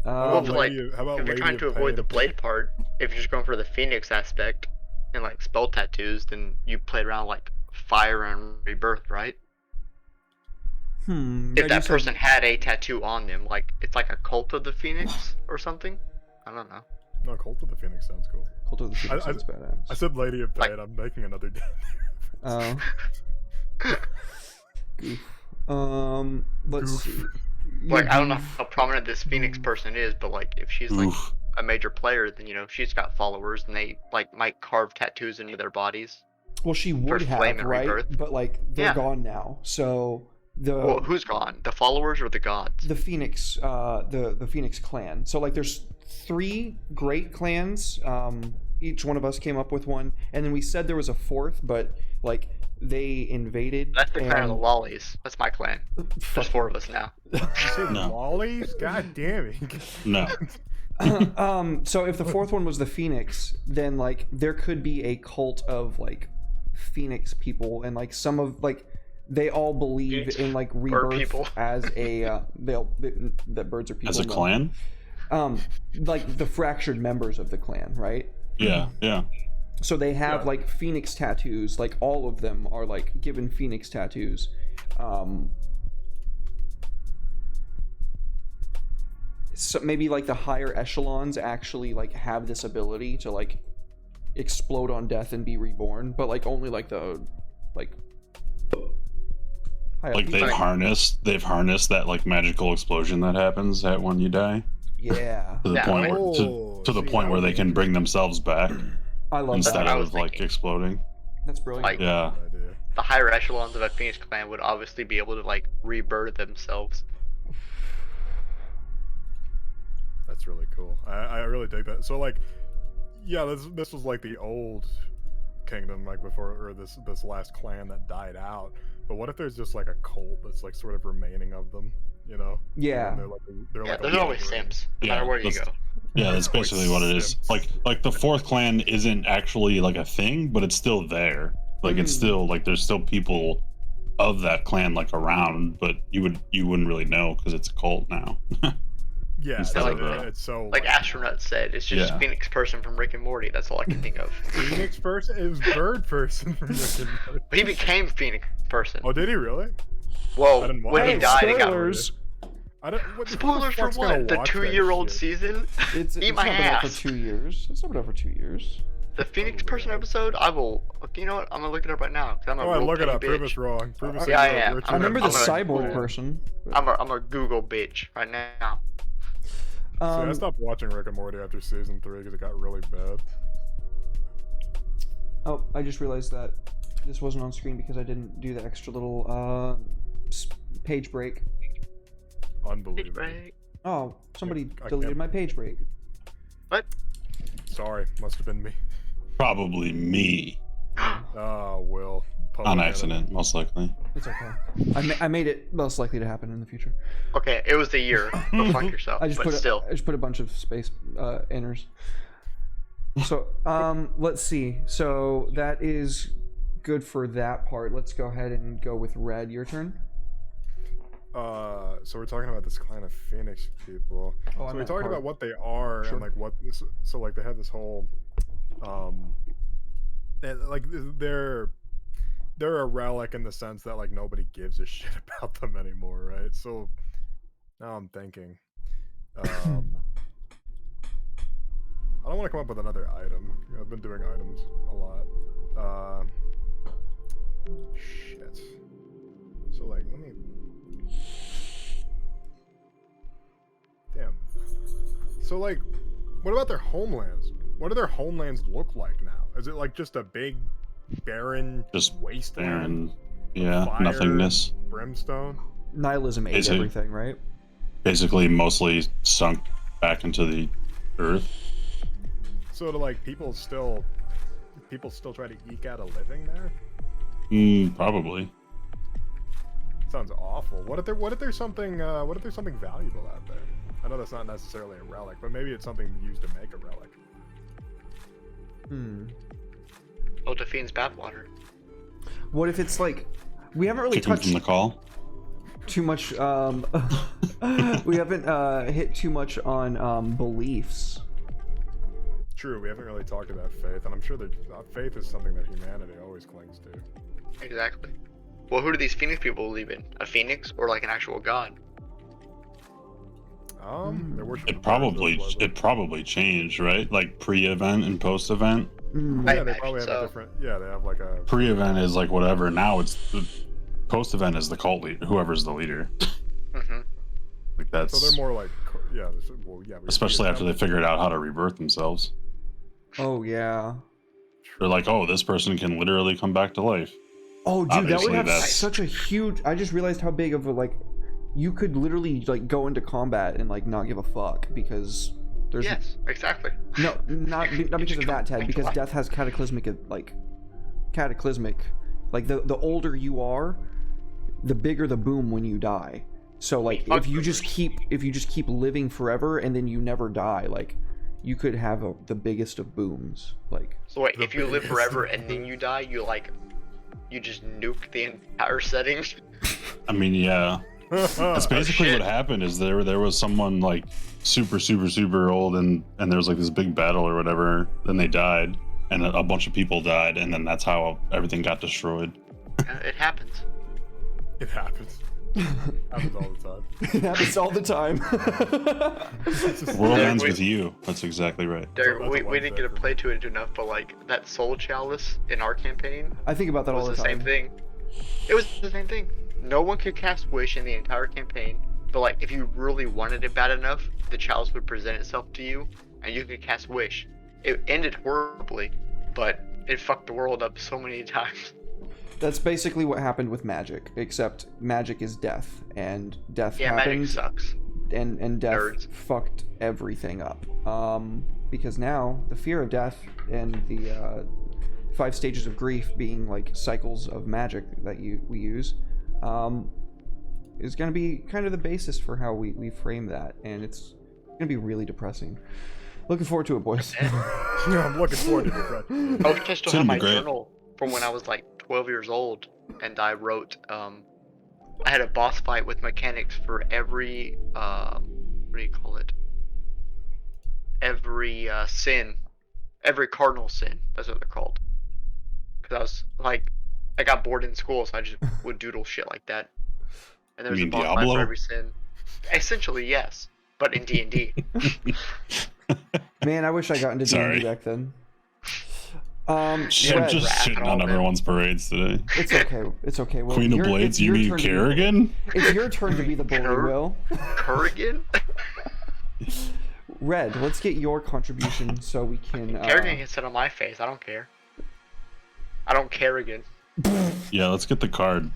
Well, Lady like, of- how about if you're Lady trying of to avoid the Pain? blade part, if you're just going for the Phoenix aspect and like spell tattoos, then you played around like fire and rebirth, right? If Red, you that said- person had a tattoo on them, like it's like a cult of the Phoenix or something. I don't know. No, Cult of the Phoenix sounds cool. Cult of the Phoenix I- is badass. I said Lady of Pain, Like- I'm making another damn Let's Goof. see. Like I don't know how prominent this Phoenix person is, but like if she's like Oof. a major player, then you know she's got followers and they like might carve tattoos into their bodies. Well, she would First have, flame and right? rebirth. But like they're Yeah. gone now. So Well, who's gone? The followers or the gods? the Phoenix, the Phoenix clan. So like there's 3 great clans. Each one of us came up with one, and then we said there was a 4th, but like they invaded. That's the clan of the and- lollies. That's my clan. There's 4 of us now. No. Lollies? God damn it. No. So if the 4th one was the Phoenix, then like there could be a cult of like Phoenix people, and like some of like they all believe Phoenix in like bird rebirth people. as a that birds are people. As a no. clan? Like the fractured members of the clan, right? Yeah, yeah. So they have Yeah. like Phoenix tattoos, like all of them are like given Phoenix tattoos. So maybe like the higher echelons actually like have this ability to like explode on death and be reborn, but like only like the like high up Like people. they've harnessed that like magical explosion that happens at when you die Yeah, to the Yeah, point like- where to the point where they can bring themselves back I love instead that. I was of like thinking. exploding. That's brilliant. Like- Yeah. Good idea. The higher echelons of a Phoenix clan would obviously be able to like rebirth themselves. That's really cool. I really dig that. So like, yeah, this was like the old kingdom, like before, or this last clan that died out. But what if there's just like a cult that's like sort of remaining of them, you know? Yeah. And they're Yeah, like a there's always wandering- Sims, no Yeah, matter where you that's- go. Yeah, that's basically what it is. Sims. Like the 4th clan isn't actually like a thing, but it's still there. Like it's Mhm. still like there's still people of that clan like around, but you wouldn't really know because it's a cult now. Yeah, Instead so of, it's so Like Astronaut said, it's just Yeah. Phoenix person from Rick and Morty. That's all I can think of. Phoenix person. It was bird person from Rick and Morty. He became Phoenix person. Oh, did he really? Well, I didn't watch when he it. died, it got Spoilers. I don't. What, who the spoilers for fuck's gonna what? The watch that 2-year-old shit? season. It's Eat not my been out ass. for 2 years. It's not been out for 2 years. The Phoenix person episode. I will. You know what? I'm gonna look it up right now. 'Cause I'm a Oh, real look it petty up. Prove bitch. us wrong. Prove us Yeah, I wrong. am. Richard I remember the I'm gonna- cyborg person. I'm a Google bitch right now. See, I Um, stopped watching Rick and Morty after season 3 because it got really bad. oh, I just realized that this wasn't on screen because I didn't do the extra little page break. Unbelievable. Right. Oh, somebody I deleted can't- my page break. What? Sorry, must have been me. Probably me Oh, Will. Public on enemy. accident, most likely. It's okay. I made it less likely to happen in the future. Okay, it was the year. Go fuck yourself. I just But put still. I just put a bunch of space enters. So let's see. So that is good for that part. Let's go ahead and go with Red. Your turn. So we're talking about this clan of Phoenix people. Oh, So we talked about what they are Sure. and like what. So like they have this whole, like they're they're a relic in the sense that like nobody gives a shit about them anymore, right? So now I'm thinking, I don't want to come up with another item. You know, I've been doing items a lot. Shit. So like, let me. Damn. So like, what about their homelands? What do their homelands look like now? Is it like just a big, barren, Just wasteland? Yeah, Fire, nothingness. Brimstone. Nihilism ate Basically. everything, right? Basically, mostly sunk back into the earth. So do like people still try to eke out a living there? Probably. Sounds awful. What if there's something valuable out there? I know that's not necessarily a relic, but maybe it's something used to make a relic. Oh, Delphine's bathwater. What if it's like we haven't really Chicken touched from the call. too much we haven't hit too much on beliefs. True, we haven't really talked about faith, and I'm sure that faith is something that humanity always clings to. Exactly. Well, who do these phoenix people believe in? A phoenix or like an actual god? They worship It probably changed, right? Like pre-event and post-event. Mm. I Yeah, they imagine probably have so. a different. Yeah, they have like a. Pre-event is like whatever. Now it's the post-event is the cult leader, whoever's the leader. Mm-hmm. Like that's. So they're more like, yeah, well, yeah. Especially after they figured out how to rebirth themselves. Oh yeah. They're like, oh, this person can literally come back to life. Oh dude, that would Obviously, have that's- such a huge. I just realized how big of a like. You could literally like go into combat and like not give a fuck because there's Yes, exactly. no not because of that, Ted. Because Life. death has cataclysmic like the older you are, the bigger the boom when you die. So like Fuck if you just keep living forever and then you never die, like you could have the biggest of booms. Like So wait, The if you live biggest forever of and then you die, you just nuke the entire setting. I mean, yeah. That's basically shit. what happened. Is there was someone like super old, and there was like this big battle or whatever. Then they died, and a bunch of people died, and then that's how everything got destroyed. It happens. It happens. Happens all the time. it happens all the time. It's just- World Yeah, ends we- with you. That's exactly right. Derek, That's a we didn't get to one-set. play to it enough, but like that soul chalice in our campaign I think about that all was the the time. same thing. It was the same thing. No one could cast wish in the entire campaign, but like if you really wanted it bad enough, the chalice would present itself to you, and you could cast wish. It ended horribly, but it fucked the world up so many times. That's basically what happened with magic, except magic is death, and death Yeah, magic happened, sucks. and death Nerds. fucked everything up. Because now the fear of death and the 5 stages of grief being like cycles of magic that we use, is going to be kind of the basis for how we frame that, and it's going to be really depressing. Looking forward to it, boys. Yeah, I'm looking forward to it. Right? I wish I still It's have gonna my be great. journal from when I was like 12 years old, and I wrote, I had a boss fight with mechanics for every, what do you call it? Every sin, every cardinal sin, that's what they're called. Because I was like, I got bored in school, so I just would doodle shit like that. And there was You a mean boss fight Diablo? for every sin. Essentially, yes, but in D&D. Man, I wish I got into Sorry. D&D back then. Shit, Red, I'm just Rat shitting and on all that. everyone's parades today. it's okay. It's okay. Will. Queen of It's Blades, you your mean turn to be the- Kerrigan? It's your turn to be the bully, Ker- Will. Kurgan? Red, let's get your contribution so we can. Kerrigan can sit on my face, I don't care. I don't Kerrigan. Yeah, let's get the card.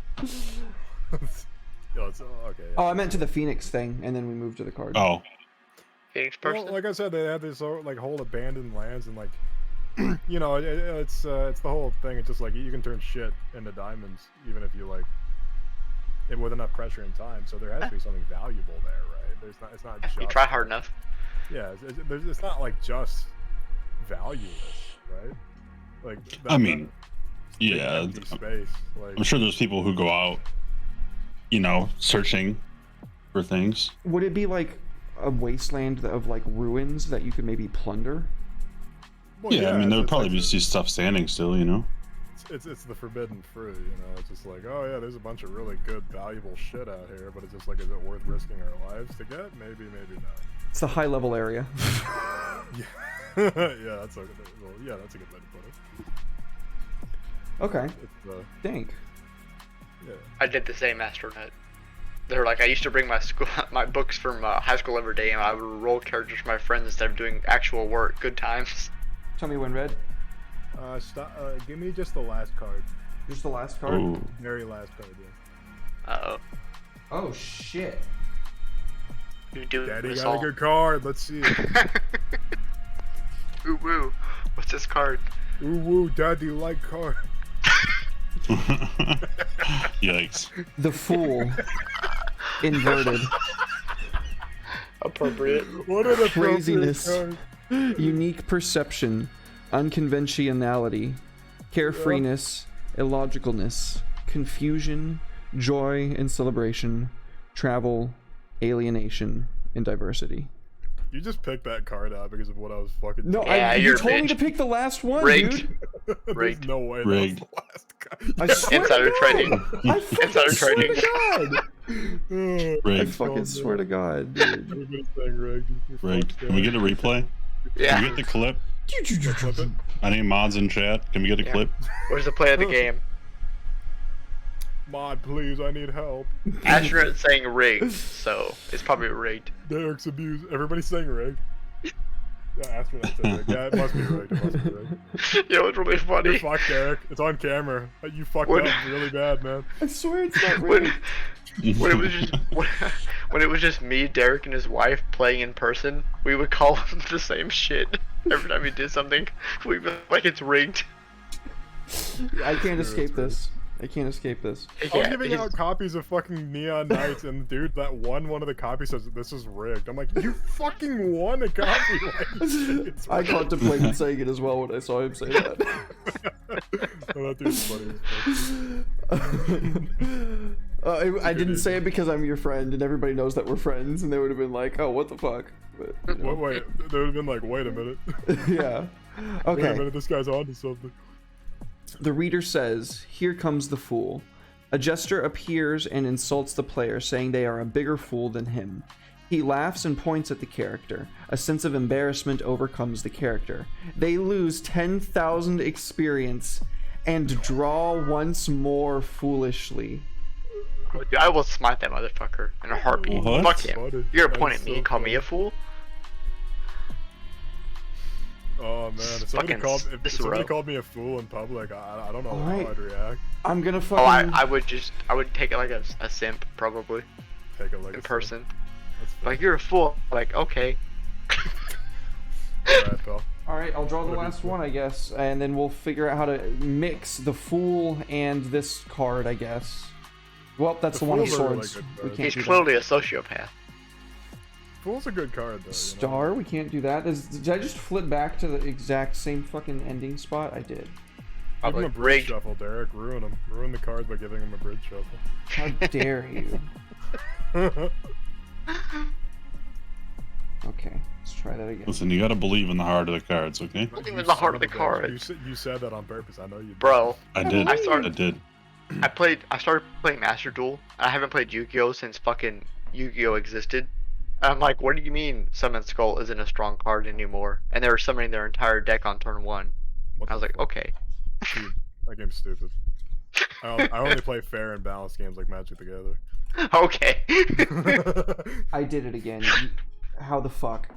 Yeah, it's, okay. Yeah. Oh, I meant to the Phoenix thing, and then we moved to the card. Oh, Phoenix Well, person? like I said, they have this like whole abandoned lands and like, you know, it's the whole thing. It's just like you can turn shit into diamonds even if you like, and with enough pressure and time. So there has to be something valuable there, right? It's not just. You try hard enough. Yeah, it's not like just valueless, right? Like. I mean, big yeah. empty space. Like, I'm sure there's people who go out, you know, searching for things. Would it be like a wasteland of like ruins that you could maybe plunder? well, Yeah, I mean, there would it's probably like- be stuff standing still, you know. it's the forbidden fruit, you know. It's just like, oh yeah, there's a bunch of really good, valuable shit out here, but it's just like, is it worth risking our lives to get? Maybe, maybe not. It's a high level area. Yeah, yeah, that's a good way to put it. Okay. It's, Think. yeah. I did the same astronaut. They're like, I used to bring my books from high school every day, and I would roll characters for my friends instead of doing actual work. Good times. Tell me when, Red. Give me just the last card. Just the last card? Ooh. Very last card, yeah. Uh-oh. Oh, shit. You do Daddy this got all. a good card, let's see it. Ooh woo. What's this card? Ooh woo, daddy like card. Yikes. The Fool. Inverted. Appropriate. What an appropriate Craziness. card. Unique perception. Unconventionality. Carefreeness. Illogicalness. Confusion. Joy and celebration. Travel. Alienation. And diversity. You just picked that card out because of what I was fucking No, Yeah, you you're a told me bitch. to pick the last one, Rigged. dude. There's Rigged. no way Rigged. that was the last card. I swear Insider to trading. God. I fucking Insider swear trading. to God. I Rigged. fucking swear to God, dude. Everybody's saying rigged. You're Rigged. fucked, Can we get a replay? Can Yeah. we get the clip? Flip it. I need mods in chat. Can we get a Yeah. clip? Where's the play of the game? Mod, please, I need help. Astronaut saying rigged, so it's probably rigged. Derek's abused. Everybody's saying rigged. Yeah, astronaut said rigged. Yeah, it must be rigged. It must be rigged. You know what's really You're funny? fucked, Derek. It's on camera. You fucked What? up really bad, man. I swear it's not When, rigged. when it was just when it was just me, Derek, and his wife playing in person, we would call him the same shit every time he did something. We'd be like, it's rigged. I can't escape this. I can't escape this. I was Yeah, giving he's- out copies of fucking Neon Knights, and the dude that won one of the copies says this is rigged. I'm like, you fucking won a copy. Like, it's I rigged. contemplated saying it as well when I saw him say that. Oh, that dude's funny as fuck. I didn't say it because I'm your friend and everybody knows that we're friends, and they would have been like, "Oh, what the fuck?" But, you know. Wait, they would have been like, wait a minute. Yeah. Wait a Okay. minute, this guy's onto something. The reader says, "Here comes the fool. A jester appears and insults the player, saying they are a bigger fool than him. He laughs and points at the character. A sense of embarrassment overcomes the character. They lose 10,000 experience and draw once more foolishly." I will smite that motherfucker in a heartbeat. What? Fuck him. Funny. You're gonna That point is at me so and call me funny. a fool? Oh man, if somebody, Fucking called, if somebody Cicero. called me a fool in public, I don't know Alright. how I'd react. I'm gonna Oh, fucking. I would take it like a simp, probably, Take it like in a person. That's fair. Like, you're a fool. Like, okay. Alright, pal. All right, I'll draw the Whatever you last say. one, I guess, and then we'll figure out how to mix the fool and this card, I guess. Well, that's the, The one of Fool's a really swords. good We card. can't He's do that. clearly a sociopath. Fool's a good card though. Star, we can't do that. Did I just flip back to the exact same fucking ending spot? I did. Give him Probably a bridge rigged. shuffle, Derek. Ruin him. Ruin the card by giving him a bridge How dare you? shuffle. Okay, let's try that again. Listen, you gotta believe in the heart of the cards, okay? Believe You in the heart son of the a bitch. card. You said that on purpose. I know you did. Bro, I did. I started- I did. I started playing Master Duel. I haven't played Yu-Gi-Oh since fucking Yu-Gi-Oh existed. I'm like, what do you mean Summon Skull isn't a strong card anymore? And they were summoning their entire deck on turn one. What I was the like, fuck? okay. Dude, that game's stupid. I only play fair and balanced games like Magic the Okay. Gathering. I did it again. How the fuck?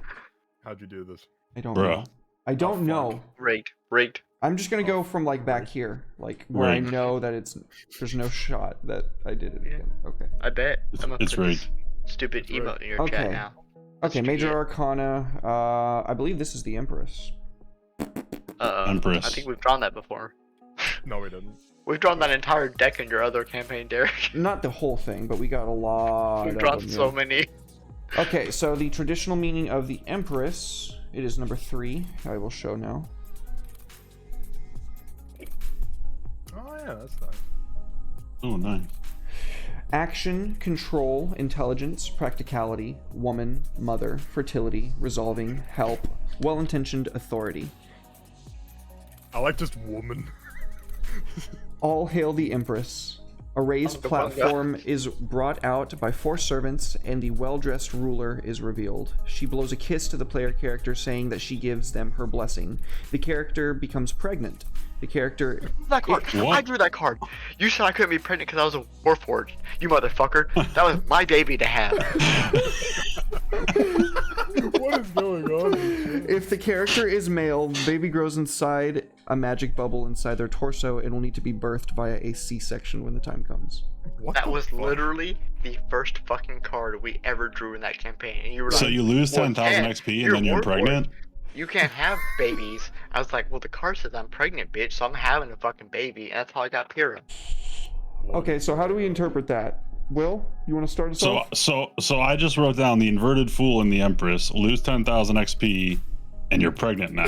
How'd you do this? I don't Bruh. know. I don't fuck. know. Rigged. I'm just gonna go from like back here, like where I Rigged. know that there's no shot that I did it again. Okay. I bet. It's- I'm gonna it's put this rigged. stupid It's rigged. emote in your Okay. chat now. Okay, Let's Major do it. Arcana. I believe this is the Empress. Empress. I think we've drawn that before. No, we didn't. We've drawn that entire deck in your other campaign, Derek. Not the whole thing, but we got a lot. We've of drawn them, so yeah. many. Okay, so the traditional meaning of the Empress, it is number 3. I will show now. Oh yeah, that's nice. Oh, nice. Action, control, intelligence, practicality, woman, mother, fertility, resolving, help, well-intentioned authority. I like just woman. All hail the Empress. A raised Bunga bunga. platform is brought out by 4 servants, and the well-dressed ruler is revealed. She blows a kiss to the player character, saying that she gives them her blessing. The character becomes pregnant. The character... That card. What? I drew that card. You said I couldn't be pregnant because I was a Warforged. You motherfucker. That was my baby to have. What is going on? If the character is male, the baby grows inside a magic bubble inside their torso and will need to be birthed via a C-section when the time comes. What That the was fuck? literally the first fucking card we ever drew in that campaign. And you were So like, you lose well, 10,000 yeah, XP and then you're Warforged. pregnant? You can't have babies. I was like, well, the card says I'm pregnant, bitch, so I'm having a fucking baby. And that's how I got Pyrrha. Okay, so how do we interpret that? Will, you want to start us off? So I just wrote down the inverted fool and the Empress, lose 10,000 XP, and you're pregnant now.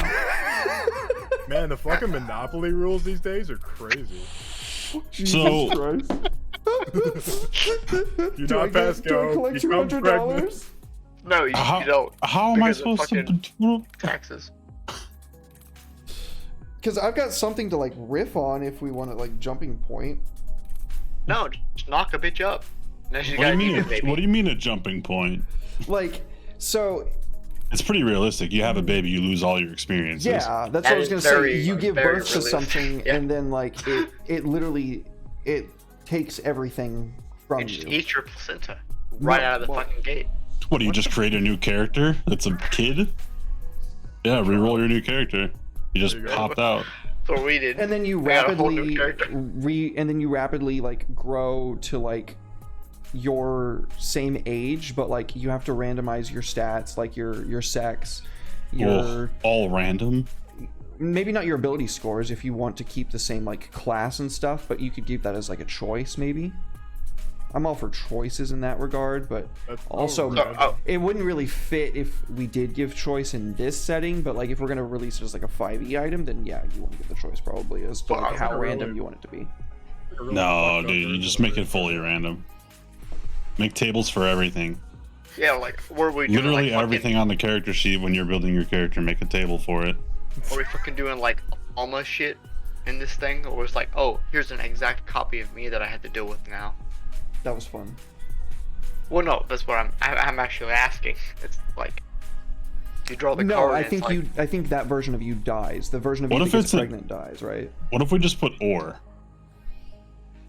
Man, the fucking Monopoly rules these days are crazy. Jesus So- Christ. Do Do I not pass get, do I go. collect Become $200? pregnant. No, you don't. How am I Because of supposed to? Taxes. Because I've got something to like riff on if we want to like jumping point. No, just knock a bitch up. Now she's What got do a you mean? demon baby. What do you mean a jumping point? Like, so It's pretty realistic. You have a baby, you lose all your experiences. yeah, that's That what I was is gonna very, say. You give very birth to realistic. something, Yeah. and then like it literally it takes everything from And just you. eat your placenta right out of the well- fucking gate. What do you just create a new character? That's a kid. Yeah, re-roll your new character. You just There you go. popped out. That's what we did. And then you We got a whole new rapidly character. like grow to like your same age, but like you have to randomize your stats, like your sex, your All random. maybe not your ability scores if you want to keep the same like class and stuff, but you could keep that as like a choice maybe. I'm all for choices in that regard, but That's also random. it wouldn't really fit if we did give choice in this setting, but like if we're gonna release it as like a 5e item, then yeah, you want to give the choice probably as to Well, like I how think random really- you want it to be. A really No, fucked up dude, you version just of make it it. fully random. Make tables for everything. Yeah, like, were we doing Literally like fucking, everything on the character sheet when you're building your character, make a table for it. Are we fucking doing like Alma shit in this thing? Or was like, oh, here's an exact copy of me that I had to deal with now? That was fun. Well, no, that's what I'm actually asking. It's like, you draw the No, card. I and think it's like, I think that version of you dies. The version of What you if that gets it's a- pregnant dies, right? What if we just put or?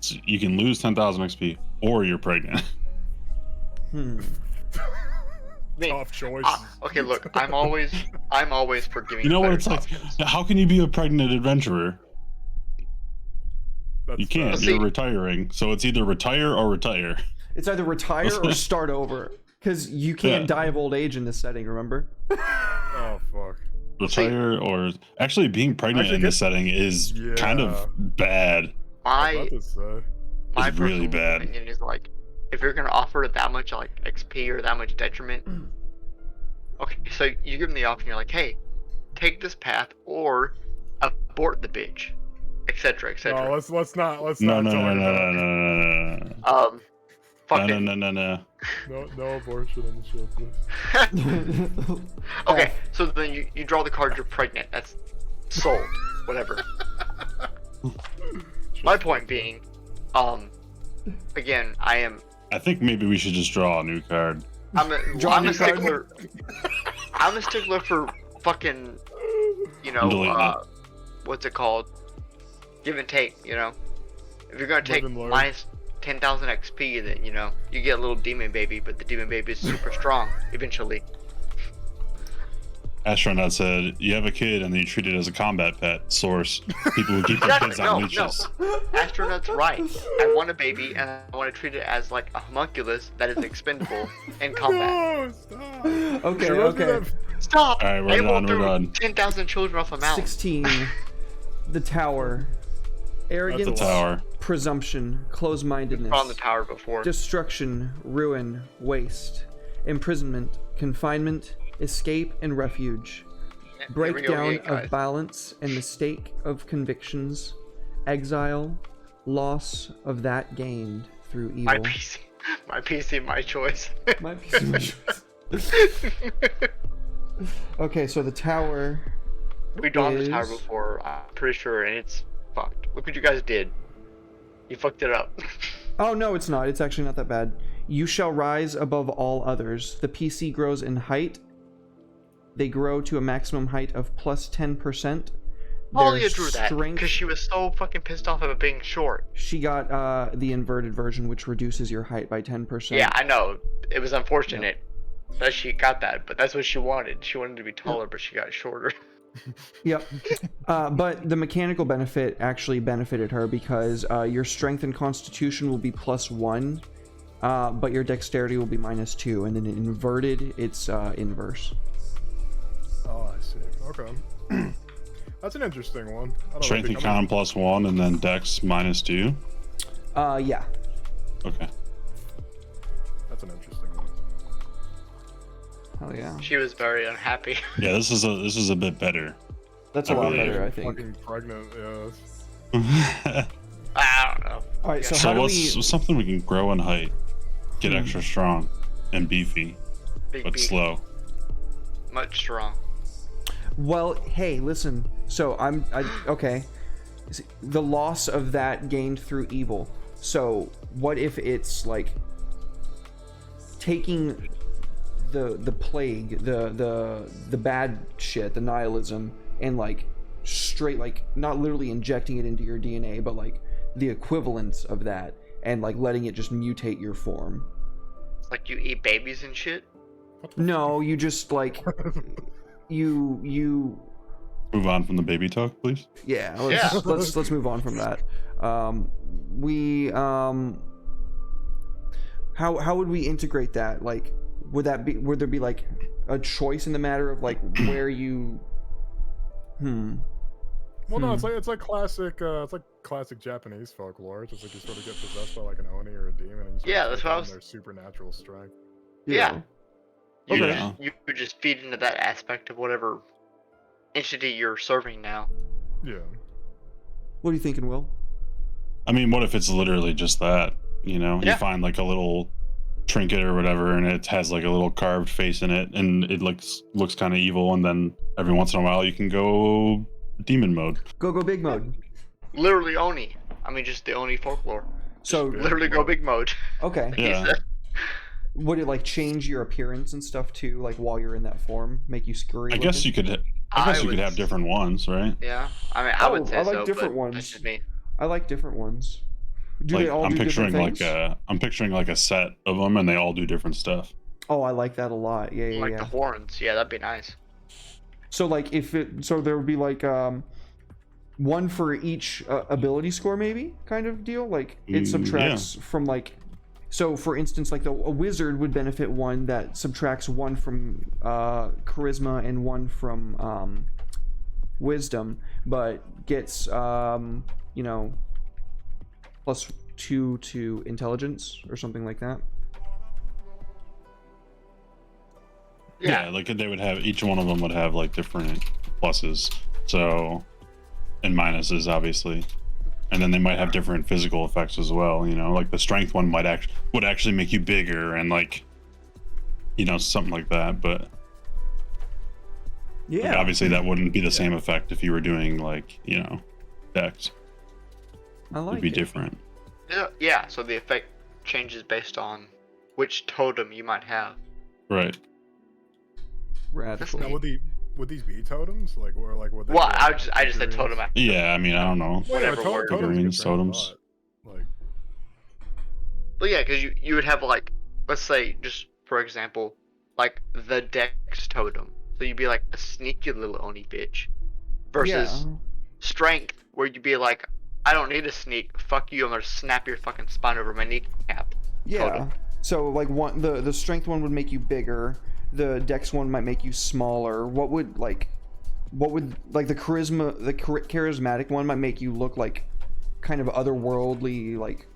So you can lose 10,000 XP, or you're pregnant. Hmm. me. Tough choice. Okay, look, I'm always for giving You know what better it's like? options. How can you be a pregnant adventurer? That's, You can't. See- You're retiring. So it's either retire or retire. It's either retire or start over, because you can't Yeah. die of old age in this setting. Remember? Oh fuck. Retire or actually being pregnant Actually, in this setting is kind Yeah. of bad. I was My about to say. my It's really personal bad. opinion is like, if you're gonna offer that much like XP or that much detriment, okay, so you give them the option. You're like, hey, take this path or abort the bitch, etc., etc. No, let's not. Let's No, not. no, talk no, no, about no, no, no, no, Um, fuck no, it. no, no, no. No abortion on the show, please. Okay, so then you draw the card. You're pregnant. That's sold. Whatever. My point being, again, I think maybe we should just draw a new card. I'm Draw a a new card. stickler. I'm a stickler for fucking, you know, Delete that. what's it called? Give and take, you know. If you're gonna take Live and learn. minus 10,000 XP, then you know you get a little demon baby, but the demon baby is super strong eventually. Astronaut said, "You have a kid and then you treat it as a combat pet." Source: people who keep their Exactly. kids No, on no. leashes. Astronaut's right. I want a baby and I want to treat it as like a homunculus that is expendable in combat. No, stop. Okay, Should I do okay. that? Stop! All right, we're They will done, we're throw done. 10,000 children off a mountain. 16. The tower. Arrogance, The tower. presumption, closed-mindedness, On the tower before. destruction, ruin, waste, imprisonment, confinement, escape, and refuge. Here we go Breakdown again, guys. of balance and mistake of convictions, exile, loss of that gained through evil. My PC, my choice. My piece of my choice. Okay, so the tower. We drawn the tower is- before, I'm pretty sure, and it's fucked. Look what you guys did. You fucked it up. Oh, no, it's not. It's actually not that bad. You shall rise above all others. The PC grows in height. They grow to a maximum height of plus 10%. Malia drew that because she was so fucking pissed off about being short. She got the inverted version, which reduces your height by 10%. Yeah, I know. It was unfortunate that she got that, but that's what she wanted. She wanted to be taller, but she got shorter. Yep. But the mechanical benefit actually benefited her because your strength and constitution will be +1, but your dexterity will be -2, and then inverted, it's inverse. Oh, I see. Okay. That's an interesting one. I don't Strength know, and con +1, and then dex -2. Yeah. Okay. That's an interesting one. Hell yeah. She was very unhappy. Yeah, this is a bit better. That's a lot believe. better, I think. Fucking pregnant, yeah. I don't know. All right, so So how do what's we... something we can grow in height, get extra strong and beefy, Big but beef, slow. much strong. Well, hey, listen. So okay. The loss of that gained through evil. So what if it's like taking the plague, the bad shit, the nihilism, and like straight, like not literally injecting it into your DNA, but like the equivalence of that, and like letting it just mutate your form. Like you eat babies and shit. No, you just like you Move on from the baby talk, please. yeah. Yeah. Let's move on from that. How would we integrate that? Like, would there be like a choice in the matter of like where you? Well, no, it's like classic Japanese folklore. It's just like you sort of get possessed by like an oni or a demon, and you sort Yeah, of that's take what I on was- their supernatural strength. Yeah. You Okay. just feed into that aspect of whatever entity you're serving now. Yeah. What are you thinking, Will? I mean, what if it's literally just that? You know, Yeah. you find like a little trinket or whatever, and it has like a little carved face in it, and it looks kind of evil, and then every once in a while you can go demon mode. Go big mode. Literally Oni. I mean, just the Oni folklore. So Literally go big mode. okay, He Yeah. said. would it like change your appearance and stuff too? Like while you're in that form, make you scurry? I guess you looking? could. I guess you would- could have different ones, right? Yeah. I mean, I would say I like so, different but ones. that's just me. I like different ones. Do Like they all I'm do picturing different like things? I'm picturing like a set of them, and they all do different stuff. Oh, I like that a lot. Yeah, yeah, Like yeah. the horns. Yeah, that'd be nice. So like so there would be like one for each ability score, maybe, kind of deal. Like it subtracts from like, so for instance, like a wizard would benefit one that subtracts 1 from charisma and 1 from wisdom, but gets you know, +2 to intelligence or something like that. Yeah, like they would have, each one of them would have like different pluses, so, and minuses obviously, and then they might have different physical effects as well. You know, like the strength one would actually make you bigger, and like, you know, something like that. But Yeah. like, obviously that wouldn't be the same effect if you were doing like, you know, dex. I like It'd be it. different. Yeah, so the effect changes based on which totem you might have. Right. Radical. Now, would these be totems? Like, or like would they? Well, be, I like, just said figurines? totem. Yeah, I mean, I don't know. Well, yeah, whatever word. totems Figurines, get trained a totems. lot. Like, But yeah, because you would have like, let's say, just for example, like the dex totem. So you'd be like a sneaky little Oni bitch. Versus Yeah. strength, where you'd be like, I don't need a sneak. Fuck you, I'm gonna snap your fucking spine over my kneecap. Yeah. Totem. So like the strength one would make you bigger. The dex one might make you smaller. What would the charismatic one might make you look like kind of otherworldly, like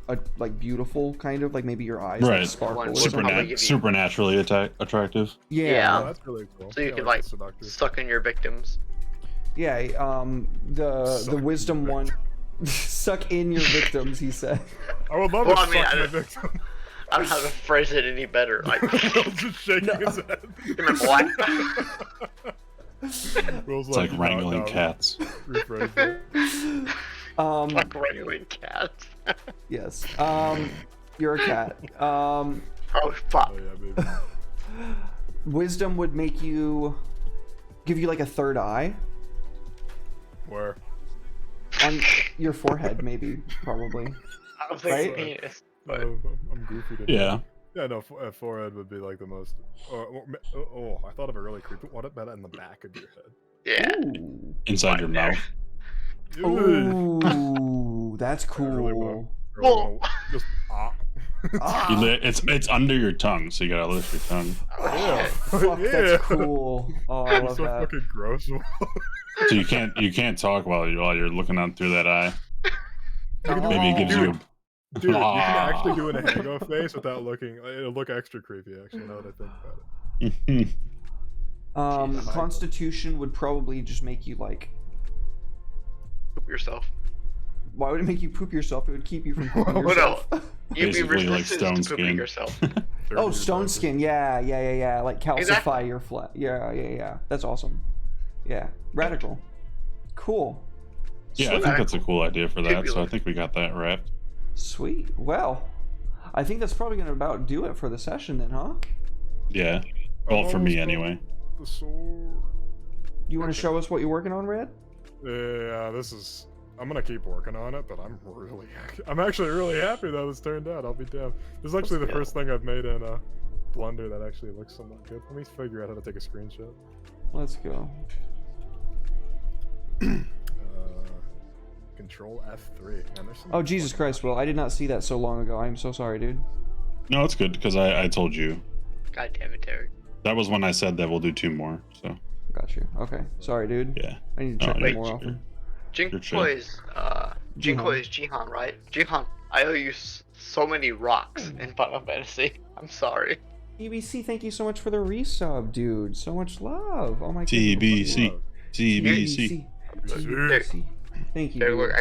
beautiful, kind of like maybe your eyes like Right. sparkle One or would something. probably give you- Supernaturally attractive. oh, Yeah. that's really cool. So you Yeah, could like like the seductive. suck in your victims. Yeah. The Suck wisdom your one. Suck in your victims, he said. I would love Well, to I mean, suck I my don't- victim. I don't know how to phrase it any better. Like, Will's just shaking his head. him and Will's It's like wrangling cats. Rephrase it. Like wrangling cats. Yes. You're a cat. Oh fuck. Oh yeah, baby. Wisdom would make you give you like a third eye Where? on your forehead, maybe, probably. I was thinking Right? penis. But I'm goofy to Yeah. Yeah, no, forehead would be like the most. I thought of a really creepy. What about in the back of your head? yeah. Ooh. Inside your Right there. mouth. Ooh, that's I really cool. wanna just Ah, It's under your tongue, so you gotta lift your tongue. yeah, fuck, yeah. that's cool. Oh, I It's love so that. fucking gross. So you can't talk while you're looking out through that eye. Maybe it gives Oh. you a Dude, you can actually do a hango face without looking. It'll look extra creepy, actually. Now that I think about it. Jesus. Constitution would probably just make you like. Poop yourself. Why would it make you poop yourself? It would keep you from pooping Well, no. yourself. You'd be Basically, like resistant stone to pooping skin. yourself. Oh, stone skin. Yeah. Like calcify Exactly. your flesh. Yeah. That's awesome. Yeah. Radical. Cool. Yeah, I think that's a cool idea for that. So I think we got that wrapped. Sweet. Well, I think that's probably gonna about do it for the session then, huh? Yeah. Well, for me anyway. The sword. You want to show us what you're working on, Red? Yeah, I'm gonna keep working on it, but I'm actually really happy that this turned out. I'll be damned. This is actually the Let's go. first thing I've made in Blender that actually looks somewhat good. Let me figure out how to take a screenshot. Let's go. Control F3. Man, there's some Oh, Jesus Christ, Will. I did not see that so long ago. I'm so sorry, dude. No, it's good because I told you. God damn it, Terry. That was when I said that we'll do 2 more. So Got you. Okay. Sorry, dude. yeah. I need to No, check you're it more good. often. Jinko is Jihan, right? Jihan, I owe you so many rocks in Final Fantasy. I'm sorry. TBC, thank you so much for the resub, dude. So much love. Oh my goodness. TBC. TBC. TBC. Thank you. There, Dude. look,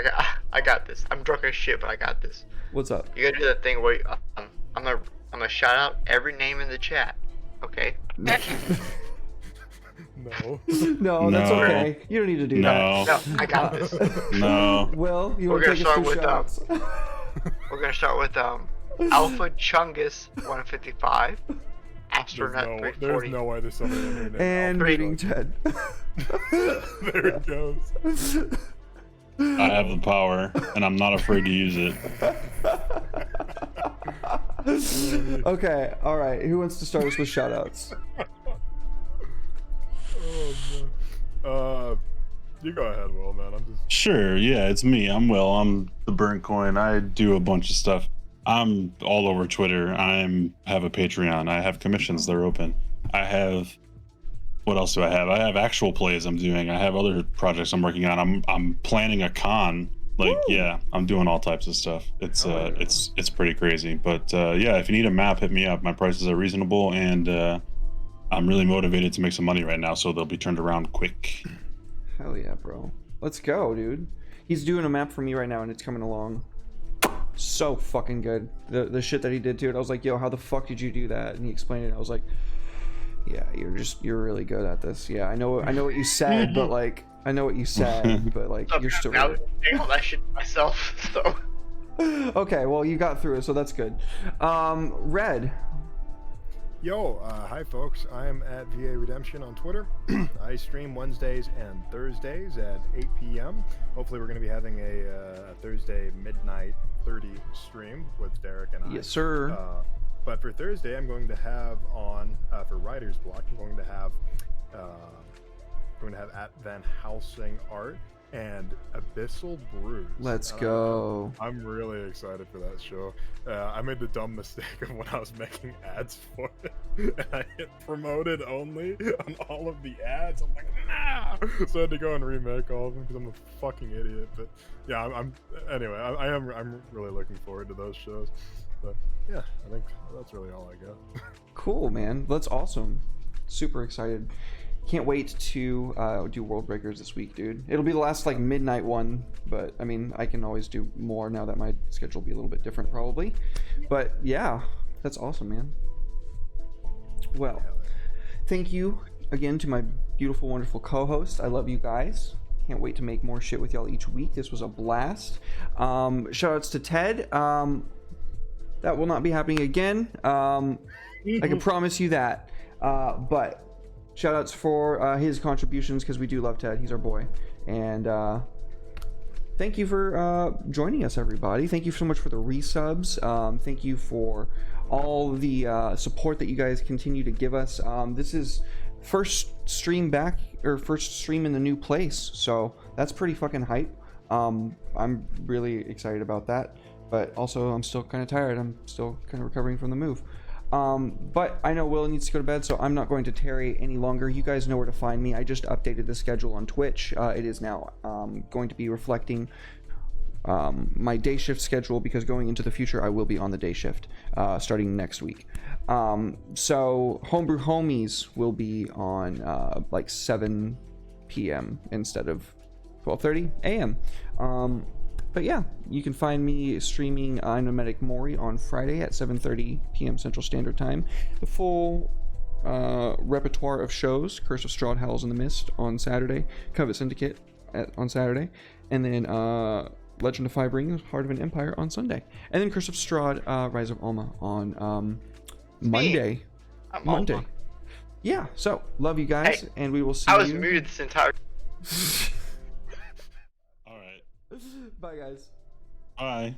I got this. I'm drunk as shit, but I got this. What's up? You gotta do that thing where I'm gonna shout out every name in the chat. Okay. No. No, that's No. okay. You don't need to do No. No, I got this. No. Will, you We're want to gonna take us start through with, shoutouts? We're gonna start with Alpha Chungus 155, Astronaut There's 340. no way there's somebody in here named And Alpha meeting Chunk. Ted. There it goes. I have the power, and I'm not afraid to use it. Okay, alright. Who wants to start us with shoutouts? Oh man. You go ahead, Will, man. I'm just. Sure, yeah, it's me. I'm Will. I'm the burnt coin. I do a bunch of stuff. I'm all over Twitter. Have a Patreon. I have commissions. They're open. I have. What else do I have? I have actual plays I'm doing. I have other projects I'm working on. I'm planning a con. Like, Woo! yeah, I'm doing all types of stuff. It's it's pretty crazy. But yeah, if you need a map, hit me up. My prices are reasonable, and I'm really motivated to make some money right now, so they'll be turned around quick. Hell yeah, bro. Let's go, dude. He's doing a map for me right now, and it's coming along so fucking good. The shit that he did to it, I was like, yo, how the fuck did you do that? And he explained it. I was like, yeah, you're really good at this. Yeah, I know what you said, but like, I know what you said, but like, you're still I really... was saying all that shit myself, so. Okay, well, you got through it, so that's good. Red. Yo, hi folks. I am at VA Redemption on Twitter. I stream Wednesdays and Thursdays at 8 p.m. Hopefully, we're going to be having a Thursday midnight 30 stream with Derek and I. Yes, sir. But for Thursday, I'm going to have on for Writer's Block. I'm going to have at Van Helsing Art and Abyssal Brews. Let's go. I'm really excited for that show. I made the dumb mistake of when I was making ads for it, and I hit promoted only on all of the ads. I'm like, nah! So I had to go and remake all of them because I'm a fucking idiot. But yeah, I'm really looking forward to those shows. But yeah, I think that's really all I got. Cool, man. That's awesome. Super excited. Can't wait to do World Breakers this week, dude. It'll be the last like midnight one, but I mean, I can always do more now that my schedule will be a little bit different probably. But yeah, that's awesome, man. Well, thank you again to my beautiful, wonderful co-host. I love you guys. can't wait to make more shit with y'all each week. This was a blast. Shout outs to Ted. That will not be happening again. I can promise you that. But shout outs for his contributions, because we do love Ted. He's our boy. And thank you for joining us, everybody. Thank you so much for the resubs. Thank you for all the support that you guys continue to give us. This is first stream back, or first stream in the new place, so that's pretty fucking hype. I'm really excited about that, but also I'm still kind of tired. I'm still kind of recovering from the move. But I know Will needs to go to bed, so I'm not going to tarry any longer. You guys know where to find me. I just updated the schedule on Twitch. It is now going to be reflecting my day shift schedule, because going into the future I will be on the day shift starting next week. So Homebrew Homies will be on like 7 p.m. instead of 12:30 a.m. But yeah, you can find me streaming Nomadic Mori on Friday at 7:30 p.m. Central Standard Time. The full repertoire of shows: Curse of Strahd, Howls in the Mist on Saturday, Covet Syndicate on Saturday, and then Legend of Five Rings, Heart of an Empire on Sunday, and then Curse of Strahd, Rise of Alma on Monday. I'm Monday. Alma. Yeah. So love you guys, Hey, and we will see I you. was muted this entire. All right. Bye, guys. Bye.